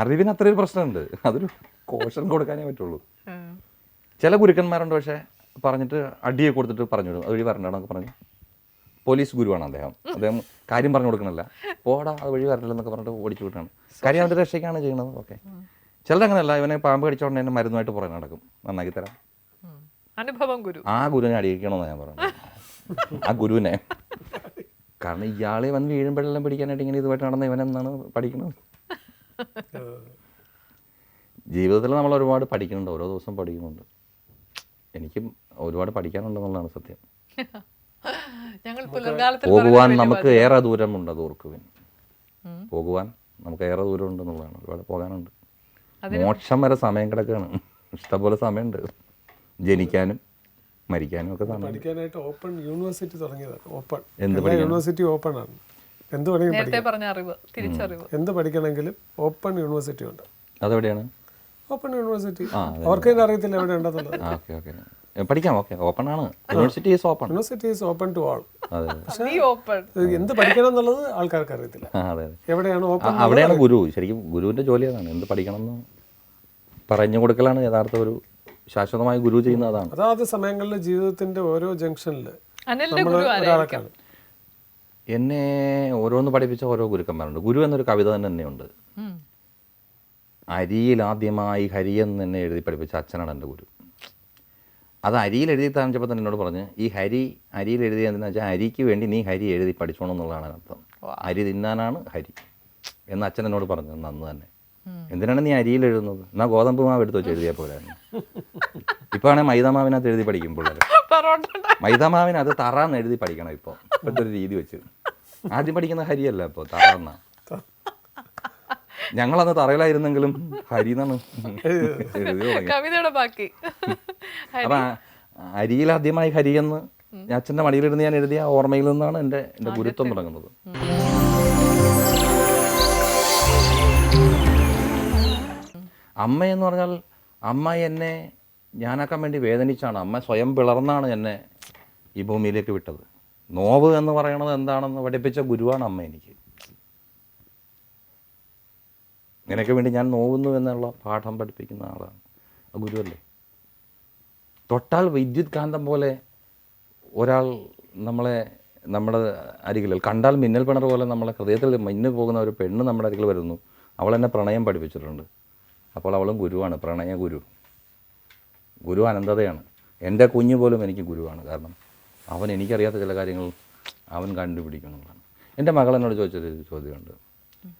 അറിവിന് അത്രയൊരു പ്രശ്നമുണ്ട്. അതൊരു കോഷൻ കൊടുക്കാനേ പറ്റുള്ളൂ. ചില ഗുരുക്കന്മാരുണ്ട് പക്ഷേ പറഞ്ഞിട്ട് അടിയെ കൊടുത്തിട്ട് പറഞ്ഞു വിടും. അതുവഴി വരണ്ടെന്നൊക്കെ പറഞ്ഞു. പോലീസ് ഗുരുവാണ് അദ്ദേഹം കാര്യം പറഞ്ഞു കൊടുക്കണമല്ല, പോടാ അത് വഴി വരണ്ടെന്നൊക്കെ പറഞ്ഞിട്ട് ഓടിച്ചു വിട്ടാണ്. കാര്യം അവൻ്റെ രക്ഷയ്ക്കാണ് ചെയ്യുന്നത്. ഓക്കെ, ചിലരങ്ങനെയല്ല. ഇവനെ പാമ്പ് കടിച്ചോണ്ട് തന്നെ മരുന്നുമായിട്ട് പുറകെ നടക്കും, നന്നാക്കി തരാം. അനുഭവം ഗുരു. ആ ഗുരുവിനെ അടിയിക്കണമെന്ന് ഞാൻ പറയുന്നത്. ആ ഗുരുവിനെ. കാരണം ഇയാളെ വന്ന് വീഴുമ്പോഴെല്ലാം പിടിക്കാനായിട്ട് ഇങ്ങനെ ഇതുമായിട്ട് നടന്ന ഇവനെന്നാണ് പഠിക്കുന്നത്. ജീവിതത്തിൽ നമ്മൾ ഒരുപാട് പഠിക്കുന്നുണ്ട്, ഓരോ ദിവസം പഠിക്കുന്നുണ്ട്. എനിക്കും ഒരുപാട് പഠിക്കാനുണ്ടെന്നുള്ളതാണ് സത്യം. പോകുവാൻ നമുക്ക് ഏറെ ദൂരമുണ്ട്, അത് ഓർക്കുവിൻ. പോകുവാൻ നമുക്ക് ഏറെ ദൂരം ഉണ്ടെന്നുള്ളതാണ്. ഒരുപാട് പോകാനുണ്ട്. മോക്ഷം വരെ സമയം കിടക്കുകയാണ്. ഇഷ്ടംപോലെ സമയമുണ്ട് ജനിക്കാനും മരിക്കാനും ഒക്കെ. പഠിക്കാനായിട്ട് ഓപ്പൺ യൂണിവേഴ്സിറ്റി തുടങ്ങിയതാണ്. ഓപ്പൺ യൂണിവേഴ്സിറ്റി ഓപ്പൺ ആണ്. എന്ത് പഠിക്കണമെങ്കിലും ഓപ്പൺ യൂണിവേഴ്സിറ്റി ഉണ്ട്. അതെവിടെയാണ് ഓപ്പൺ യൂണിവേഴ്സിറ്റി? അവർക്ക് തന്നെ അറിയത്തില്ല എവിടെ ഉണ്ടെന്നുള്ളത്. പഠിക്കാം. ഓക്കെ, ഓപ്പൺ ആണ്. University is open. University is open to all. എന്ത് പഠിക്കണം എന്നുള്ളത് ആൾക്കാർക്ക് അറിയത്തില്ല. എവിടെയാണ് ഓപ്പൺ? അവിടെയാണ് ഗുരു. ശരിക്കും ഗുരുവിന്റെ ജോലി അതാണ്. എന്ത് പഠിക്കണം എന്ന് പറഞ്ഞു കൊടുക്കലാണ് യഥാർത്ഥ ഒരു ശാശ്വതമായ ഗുരു ചെയ്യുന്ന. അതാണ്. അതാത് സമയങ്ങളിൽ ജീവിതത്തിന്റെ ഓരോ ജംഗ്ഷനിൽ എന്നെ ഓരോന്ന് പഠിപ്പിച്ച ഓരോ ഗുരുക്കന്മാരുണ്ട്. ഗുരു എന്നൊരു കവിത തന്നെയുണ്ട്. അരിയിൽ ആദ്യമായി ഹരിയെന്ന് എന്നെ എഴുതി പഠിപ്പിച്ച അച്ഛനാണ് എൻ്റെ ഗുരു. അത് അരിയിൽ എഴുതി താമസിച്ചപ്പോൾ തന്നെ എന്നോട് പറഞ്ഞ്, ഈ അരിയിൽ എഴുതിയ എന്തെന്ന് വെച്ചാൽ അരിക്ക് വേണ്ടി നീ ഹരി എഴുതി പഠിച്ചോണം എന്നുള്ളതാണ് അർത്ഥം. അരി തിന്നാനാണ് ഹരി എന്ന് അച്ഛൻ എന്നോട് പറഞ്ഞു അന്ന് തന്നെ. എന്തിനാണ് നീ അരിയിൽ എഴുതുന്നത്? എന്നാൽ ഗോതമ്പ് മാവ് എടുത്ത് വെച്ച് എഴുതിയാൽ പോരായിരുന്നു. ഇപ്പൊ ആണെങ്കിൽ മൈദാമാവിനകത്ത് എഴുതി പഠിക്കും പിള്ളേർ. മൈദാമാവിന് അത് തറാന്ന് എഴുതി പഠിക്കണം. ഇപ്പോഴത്തെ ഒരു രീതി വെച്ച് ആദ്യം പഠിക്കുന്ന ഹരിയല്ല, ഇപ്പോൾ തറാന്ന. ഞങ്ങളന്ന് തറയിലായിരുന്നെങ്കിലും ഹരി എന്നാണ് എഴുതി തുടങ്ങി. അപ്പൊ അരിയിൽ ആദ്യമായി ഹരി എന്ന് അച്ഛൻ്റെ മടിയിലിരുന്ന് ഞാൻ എഴുതിയ ഓർമ്മയിൽ നിന്നാണ് എൻ്റെ ഗുരുത്വം തുടങ്ങുന്നത്. അമ്മയെന്ന് പറഞ്ഞാൽ അമ്മ എന്നെ ഞാനാക്കാൻ വേണ്ടി വേദനിച്ചാണ്, അമ്മ സ്വയം പിളർന്നാണ് എന്നെ ഈ ഭൂമിയിലേക്ക് വിട്ടത്. നോവ് എന്ന് പറയണത് എന്താണെന്ന് പഠിപ്പിച്ച ഗുരുവാണ് അമ്മ എനിക്ക്. നിനക്ക് വേണ്ടി ഞാൻ നോവുന്നു എന്നുള്ള പാഠം പഠിപ്പിക്കുന്ന ആളാണ് ആ ഗുരുവല്ലേ. തൊട്ടാൽ വിദ്യുത് കാന്തം പോലെ ഒരാൾ നമ്മളെ നമ്മുടെ അരികിൽ, കണ്ടാൽ മിന്നൽ പിണർ പോലെ നമ്മളെ ഹൃദയത്തിൽ മിന്നു പോകുന്ന ഒരു പെണ്ണ് നമ്മുടെ അരികിൽ വരുന്നു. അവൾ എന്നെ പ്രണയം പഠിപ്പിച്ചിട്ടുണ്ട്. അപ്പോൾ അവളും ഗുരുവാണ്, പ്രണയ ഗുരു. ഗുരു അനന്തതയാണ്. എൻ്റെ കുഞ്ഞു പോലും എനിക്ക് ഗുരുവാണ്. കാരണം അവൻ എനിക്കറിയാത്ത ചില കാര്യങ്ങൾ അവൻ കണ്ടുപിടിക്കുന്നുള്ളതാണ്. എൻ്റെ മകൾ എന്നോട് ചോദിച്ചൊരു ചോദ്യമുണ്ട്.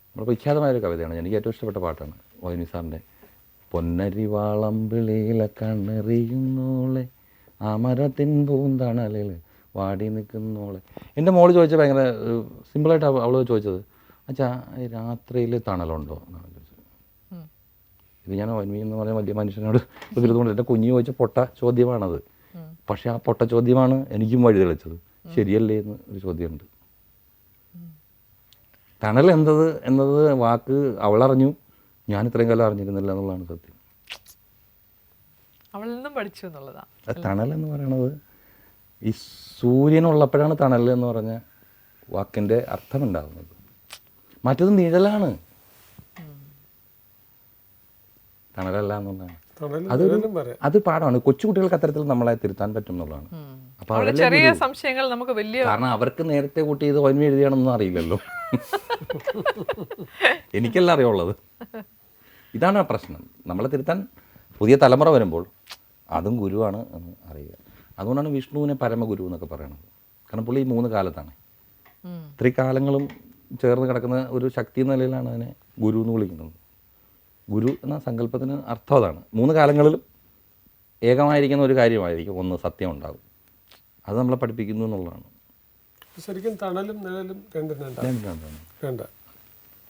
നമ്മൾ വിഖ്യാതമായൊരു കവിതയാണ്, എനിക്ക് ഏറ്റവും ഇഷ്ടപ്പെട്ട പാട്ടാണ് ഒ.എൻ.വി. സാറിൻ്റെ. പൊന്നരിവാളം വിളിയിലെ കണ്ണെറിയുന്നോളെ ആ മരത്തിൻ പൂന്തണലിൽ വാടി നിൽക്കുന്നോളെ. എൻ്റെ മോള് ചോദിച്ചത് ഭയങ്കര സിമ്പിളായിട്ട് അവൾ ചോദിച്ചത്, അച്ഛാ രാത്രിയിൽ തണലുണ്ടോ എന്നാണ് ചോദിച്ചത്. ഇത് ഞാൻ ഒ.എൻ.വി. എന്ന് പറഞ്ഞ വലിയ മനുഷ്യനോട് എതിർത്തുകൊണ്ട് എൻ്റെ കുഞ്ഞ് ചോദിച്ച പൊട്ട ചോദ്യമാണത്. പക്ഷേ ആ പൊട്ട ചോദ്യമാണ് എനിക്കും വഴി തെളിച്ചത്. ശരിയല്ലേ എന്ന് ഒരു ചോദ്യമുണ്ട്. തണൽ എന്നത് വാക്ക് അവളറിഞ്ഞു, ഞാൻ ഇത്രയും കാലം അറിഞ്ഞിരുന്നില്ല എന്നുള്ളതാണ് സത്യം. അവളിൽ നിന്നും പഠിച്ചു എന്നുള്ളതാണ്. തണൽ എന്ന് പറയുന്നത് ഈ സൂര്യനുള്ളപ്പോഴാണ് തണൽ എന്ന് പറഞ്ഞ വാക്കിൻ്റെ അർത്ഥമുണ്ടാകുന്നത്. മറ്റത് നിഴലാണ്, തണലല്ല എന്നുള്ളതാണ്. അത് പാഠമാണ്. കൊച്ചുകുട്ടികൾക്ക് അത്തരത്തിൽ നമ്മളെ തിരുത്താൻ പറ്റും എന്നുള്ളതാണ്. അപ്പോൾ ചെറിയ സംശയങ്ങൾ നമുക്ക് വലിയ, കാരണം അവർക്ക് നേരത്തെ കൂട്ടി ഇത് ഒ.എൻ.വി. എഴുതിയാണെന്നൊന്നും അറിയില്ലല്ലോ. എനിക്കെല്ലാം അറിയുള്ളത്. ഇതാണ് ആ പ്രശ്നം. നമ്മളെ തിരുത്താൻ പുതിയ തലമുറ വരുമ്പോൾ അതും ഗുരുവാണ് എന്ന് അറിയുക. അതുകൊണ്ടാണ് വിഷ്ണുവിനെ പരമഗുരു എന്നൊക്കെ പറയുന്നത്. കാരണം പുള്ളി ഈ 3 കാലത്താണ്, ത്രികാലങ്ങളും ചേർന്ന് കിടക്കുന്ന ഒരു ശക്തി എന്ന നിലയിലാണ് അതിനെ ഗുരു എന്ന് വിളിക്കുന്നത്. ഗുരു എന്ന സങ്കല്പത്തിന് അർത്ഥം അതാണ്. 3 കാലങ്ങളിലും ഏകമായിരിക്കുന്ന ഒരു കാര്യമായിരിക്കും ഒന്ന് സത്യം ഉണ്ടാകും. അത് നമ്മളെ പഠിപ്പിക്കുന്നു എന്നുള്ളതാണ്. ശരിക്കും തണലും നിഴലും രണ്ടാണ്.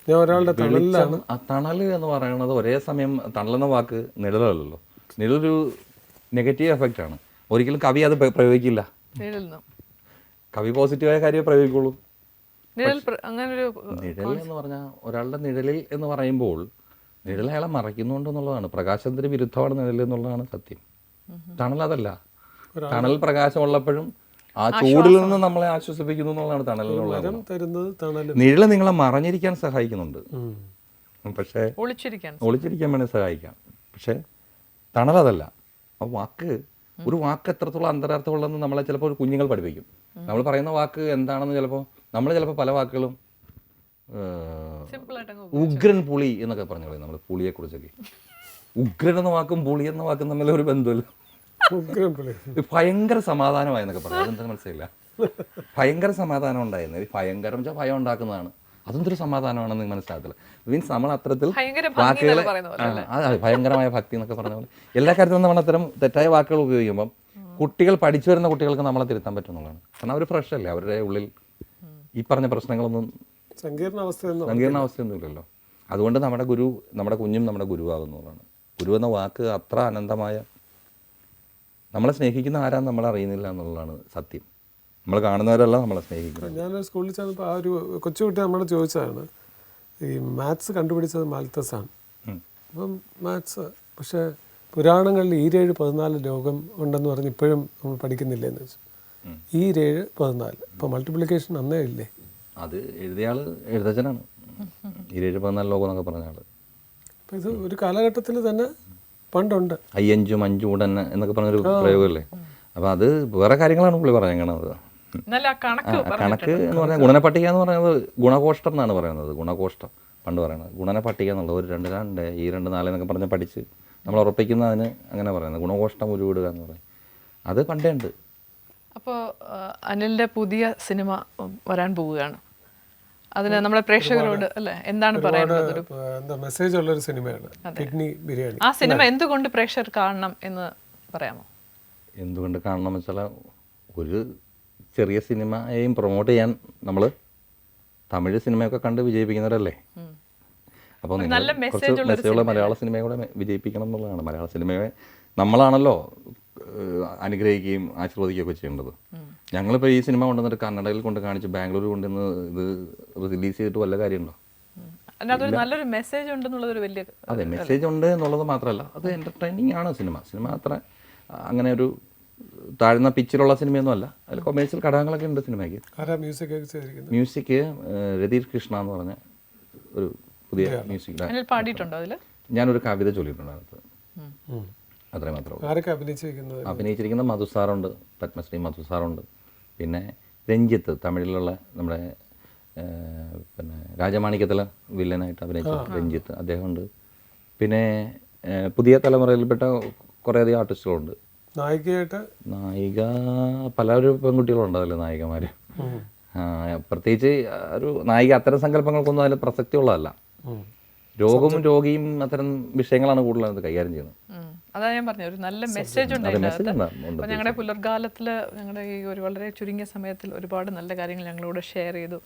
ഞാൻ ഒരാളുടെ തണലിലാണ്. ആ തണൽ എന്ന് പറയുന്നത് ഒരേ സമയം, തണലെന്ന വാക്ക് നിഴലല്ലോ. നിഴലൊരു നെഗറ്റീവ് എഫക്റ്റാണ്. ഒരിക്കലും കവി അത് പ്രയോഗിക്കില്ല. കവി പോസിറ്റീവായ കാര്യമേ പ്രയോഗിക്കുള്ളൂ. നിഴൽ എന്ന് പറഞ്ഞാൽ ഒരാളുടെ നിഴലിൽ എന്ന് പറയുമ്പോൾ നിഴൽ അയാളെ മറയ്ക്കുന്നുണ്ടെന്നുള്ളതാണ്. പ്രകാശത്തിന് വിരുദ്ധമാണ് നിഴൽ എന്നുള്ളതാണ് സത്യം. തണൽ അതല്ല. തണൽ പ്രകാശമുള്ളപ്പോഴും ആ ചൂടിൽ നിന്ന് നമ്മളെ ആശ്വസിപ്പിക്കുന്നു എന്നുള്ളതാണ് തണലിനുള്ളത്. നിഴൽ നിങ്ങളെ മറഞ്ഞിരിക്കാൻ സഹായിക്കുന്നുണ്ട്, പക്ഷേ ഒളിച്ചിരിക്കാൻ വേണ്ടി സഹായിക്കാം. പക്ഷേ തണലതല്ല. ആ വാക്ക്, ഒരു വാക്ക് എത്രത്തോളം അന്തരാർത്ഥമുള്ളതെന്ന് നമ്മളെ ചിലപ്പോൾ കുഞ്ഞുങ്ങൾ പഠിപ്പിക്കും. നമ്മൾ പറയുന്ന വാക്ക് എന്താണെന്ന് നമ്മൾ ചിലപ്പോൾ പല വാക്കുകളും ഉഗ്രൻ പുളി എന്നൊക്കെ പറഞ്ഞു പറയും. നമ്മൾ പുളിയെക്കുറിച്ചൊക്കെ, ഉഗ്രൻ എന്ന വാക്കും പുളി എന്ന വാക്കും തമ്മിൽ ഒരു ബന്ധമില്ല. ഭയങ്കര സമാധാനമായെന്നൊക്കെ പറയാം. അതെന്താ മനസ്സിലായില്ല. ഭയങ്കര സമാധാനം ഉണ്ടായിരുന്നു. ഭയങ്കരം വെച്ചാൽ ഭയം ഉണ്ടാക്കുന്നതാണ്. അതെന്തൊരു സമാധാനമാണെന്ന് മനസ്സിലാകത്തില്ല. മീൻസ് നമ്മൾ അത്തരത്തിൽ വാക്കുകളെ, ഭയങ്കരമായ ഭക്തി എന്നൊക്കെ പറഞ്ഞ പോലെ എല്ലാ കാര്യത്തിലും നമ്മൾ അത്തരം തെറ്റായ വാക്കുകൾ ഉപയോഗിക്കുമ്പം കുട്ടികൾ, പഠിച്ചു വരുന്ന കുട്ടികൾക്ക് നമ്മളെ തിരുത്താൻ പറ്റും എന്നുള്ളതാണ്. കാരണം അവർ ഫ്രഷ് അല്ലേ, അവരുടെ ഉള്ളിൽ ഈ പറഞ്ഞ പ്രശ്നങ്ങളൊന്നും സങ്കീർണ അവസ്ഥയൊന്നും ഇല്ലല്ലോ. അതുകൊണ്ട് നമ്മുടെ ഗുരു, നമ്മുടെ കുഞ്ഞും നമ്മുടെ ഗുരുവാകുന്നതാണ്. ഗുരു എന്ന വാക്ക് അത്ര അനന്തമായ, നമ്മളെ സ്നേഹിക്കുന്ന ആരാന്ന് നമ്മൾ അറിയുന്നില്ല എന്നുള്ളതാണ് സത്യം. നമ്മൾ കാണുന്നവരല്ല നമ്മളെ സ്നേഹിക്കുന്നത്. ഞാനൊരു സ്കൂളിൽ ചെന്നപ്പോൾ ആ ഒരു കൊച്ചുകുട്ടി നമ്മളോട് ചോദിച്ചതാണ്, ഈ മാത്സ് കണ്ടുപിടിച്ചത് മാൽത്തസാണ്. അപ്പം മാത്സ്, പക്ഷേ പുരാണങ്ങളിൽ 14 ലോകം ഉണ്ടെന്ന് പറഞ്ഞ് ഇപ്പോഴും നമ്മൾ പഠിക്കുന്നില്ലേ എന്ന് വെച്ചു. 14 ഇപ്പോൾ മൾട്ടിപ്ലിക്കേഷൻ അന്നേ ഇല്ലേ? അത് എഴുതിയ ആൾ എഴുത്തച്ഛനാണ്. 14 ലോകം എന്നൊക്കെ പറഞ്ഞ ആൾ. അപ്പം ഇത് ഒരു കാലഘട്ടത്തിൽ തന്നെ പണ്ടുണ്ട്. 5 5 ഉടനെ എന്നൊക്കെ പറഞ്ഞൊരു പ്രയോഗമല്ലേ. അപ്പോൾ അത് വേറെ കാര്യങ്ങളാണ് പുള്ളി പറഞ്ഞത്. കണക്ക് എന്ന് പറഞ്ഞാൽ ഗുണനപ്പട്ടിക എന്ന് പറയുന്നത് ഗുണകോഷ്ടം എന്നാണ് പറയുന്നത്. ഗുണകോഷ്ടം പണ്ട് പറയുന്നത്. ഗുണനപ്പട്ടിക എന്നുള്ളത് 1 2 2 ഈ 2 4 എന്നൊക്കെ പറഞ്ഞ് പഠിച്ച് നമ്മൾ ഉറപ്പിക്കുന്നതിന് അങ്ങനെ പറയുന്നത്. ഗുണകോഷ്ടം ഉരുവിടുക എന്ന് പറയും. അത് പണ്ടേ ഉണ്ട്. അപ്പോൾ അനിലിൻ്റെ പുതിയ സിനിമ വരാൻ പോവുകയാണ്. അതിന് നമ്മളെ പ്രേക്ഷകരോട് അല്ലേ എന്താണ് പറയുന്നത്? എന്താ മെസ്സേജ് ഉള്ളൊരു സിനിമയാണ് കിഡ്നി ബിരിയാണി. ആ സിനിമ എന്തുകൊണ്ട് പ്രേക്ഷകർ കാണണം എന്ന് പറയാമോ? എന്തുകൊണ്ട് കാണണം എന്ന് വെച്ചാൽ, ഒരു ചെറിയ സിനിമയെയും പ്രൊമോട്ട് ചെയ്യാൻ നമ്മൾ തമിഴ് സിനിമയൊക്കെ കണ്ട് വിജയിപ്പിക്കുന്നവരല്ലേ. അപ്പോൾ നിങ്ങൾ കുറച്ച് മെസ്സേജുള്ള മലയാള സിനിമയെ കൂടെ വിജയിപ്പിക്കണം എന്നുള്ളതാണ്. മലയാള സിനിമയെ നമ്മളാണല്ലോ അനുഗ്രഹിക്കുകയും ആശീർവദിക്കുകയൊക്കെ ചെയ്യേണ്ടത്. ഞങ്ങളിപ്പോൾ ഈ സിനിമ കൊണ്ടുവന്നിട്ട് കന്നഡയിൽ കൊണ്ട് കാണിച്ച് ബാംഗ്ലൂർ കൊണ്ടുവന്ന് ഇത് റിലീസ് ചെയ്തിട്ട് വല്ല കാര്യമുണ്ടോ? അതിനകത്തൊരു നല്ലൊരു മെസ്സേജ് ഉണ്ടെന്നുള്ളതൊരു വലിയ അതെ, മെസ്സേജ് ഉണ്ട് എന്നുള്ളത് മാത്രമല്ല, അത് എൻ്റർടൈനിങ് ആണ് സിനിമ അത്ര അങ്ങനെ ഒരു താഴ്ന്ന പിച്ചിലുള്ള സിനിമയൊന്നും അല്ല. അതിൽ കൊമേഴ്സ്യൽ ഘടകങ്ങളൊക്കെ ഉണ്ട് സിനിമയ്ക്ക്. മ്യൂസിക് രതീഷ് കൃഷ്ണ എന്ന് പറഞ്ഞ ഒരു പുതിയ മ്യൂസിക് അതിൽ പാടിയിട്ടുണ്ടോ? അതിൽ ഞാനൊരു കവിത ചൊല്ലിയിട്ടുണ്ട് അതിനകത്ത്. അത്രേ മാത്രമേ. അഭിനയിച്ചിരിക്കുന്ന മധു സാറുണ്ട്, പത്മശ്രീ മധു സാറുണ്ട്. പിന്നെ രഞ്ജിത്ത്, തമിഴിലുള്ള നമ്മുടെ പിന്നെ രാജമാണിക്യത്തിലെ വില്ലനായിട്ട് അഭിനയിച്ച രഞ്ജിത്ത്, അദ്ദേഹമുണ്ട്. പിന്നെ പുതിയ തലമുറയിൽപ്പെട്ട കുറേയധികം ആർട്ടിസ്റ്റുകളുണ്ട്. നായിക പലരും പെൺകുട്ടികളുണ്ട് അതിൽ നായികമാർ. പ്രത്യേകിച്ച് ഒരു നായിക അത്തരം സങ്കല്പങ്ങൾക്കൊന്നും അതിൽ പ്രസക്തിയുള്ളതല്ല. രോഗിയും അത്തരം വിഷയങ്ങളാണ് കൂടുതൽ കൈകാര്യം ചെയ്യുന്നത്. അതാ ഞാൻ പറഞ്ഞു, ഒരു നല്ല മെസ്സേജ് ഉണ്ട് അതിനകത്ത്. അപ്പോൾ ഞങ്ങളുടെ പുലർകാലത്തിൽ ഞങ്ങളുടെ ഈ ഒരു വളരെ ചുരുങ്ങിയ സമയത്തിൽ ഒരുപാട് നല്ല കാര്യങ്ങൾ ഞങ്ങളോട് ഷെയർ ചെയ്തു.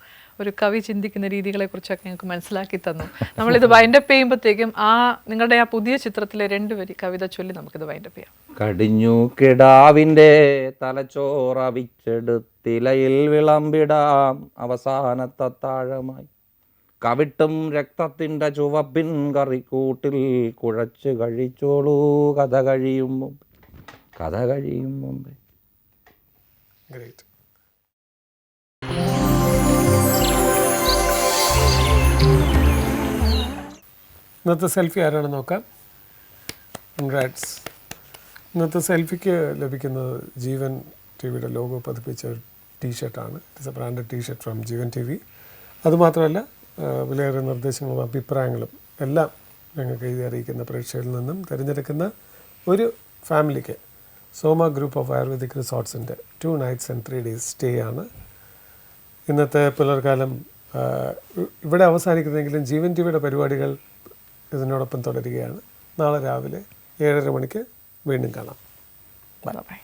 ഒരു കവി ചിന്തിക്കുന്ന രീതികളെക്കുറിച്ചൊക്കെ ഞങ്ങൾക്ക് മനസ്സിലാക്കി തന്നു. നമ്മളിത് വൈൻഡപ്പ് ചെയ്യുമ്പോഴത്തേക്കും നിങ്ങളുടെ ആ പുതിയ ചിത്രത്തിലെ 2 വരി കവിത ചൊല്ലി നമുക്കിത് വൈൻഡപ്പ് ചെയ്യാം. കടിഞ്ഞു കിടാവിൻ്റെ തലച്ചോറവിച്ചെടുത്തിലയിൽ വിളമ്പിടാം അവസാനത്തെ താഴമായി, കവിട്ടും രക്തത്തിൻ്റെ ചുവപ്പിൻ കറിക്കൂട്ടിൽ കുഴച്ച് കഴിച്ചോളൂ കഥ കഴിയും മുമ്പേ. ഇന്നത്തെ സെൽഫി ആരാണ് നോക്കാം. കൺഗ്രാറ്റ്സ്. ഇന്നത്തെ സെൽഫിക്ക് ലഭിക്കുന്നത് ജീവൻ ടിവിയുടെ ലോഗോ പതിപ്പിച്ച ഒരു ടീഷർട്ടാണ്. It's a branded T-shirt from Jeevan T V. അതുമാത്രമല്ല വിലയേറിയ നിർദ്ദേശങ്ങളും അഭിപ്രായങ്ങളും എല്ലാം ഞങ്ങൾക്ക് എഴുതി അറിയിക്കുന്ന പ്രേക്ഷകരിൽ നിന്നും തിരഞ്ഞെടുക്കുന്ന ഒരു ഫാമിലിക്ക് സോമ ഗ്രൂപ്പ് ഓഫ് ആയുർവേദിക് റിസോർട്ട്സിൻ്റെ 2 nights and 3 days സ്റ്റേ ആണ്. ഇന്നത്തെ പുലർക്കാലം ഇവിടെ അവസാനിക്കുന്നതെങ്കിലും ജീവൻ ടി വിയുടെ പരിപാടികൾ ഇതിനോടൊപ്പം തുടരുകയാണ്. നാളെ രാവിലെ 7:30 മണിക്ക് വീണ്ടും കാണാം. ബൈ.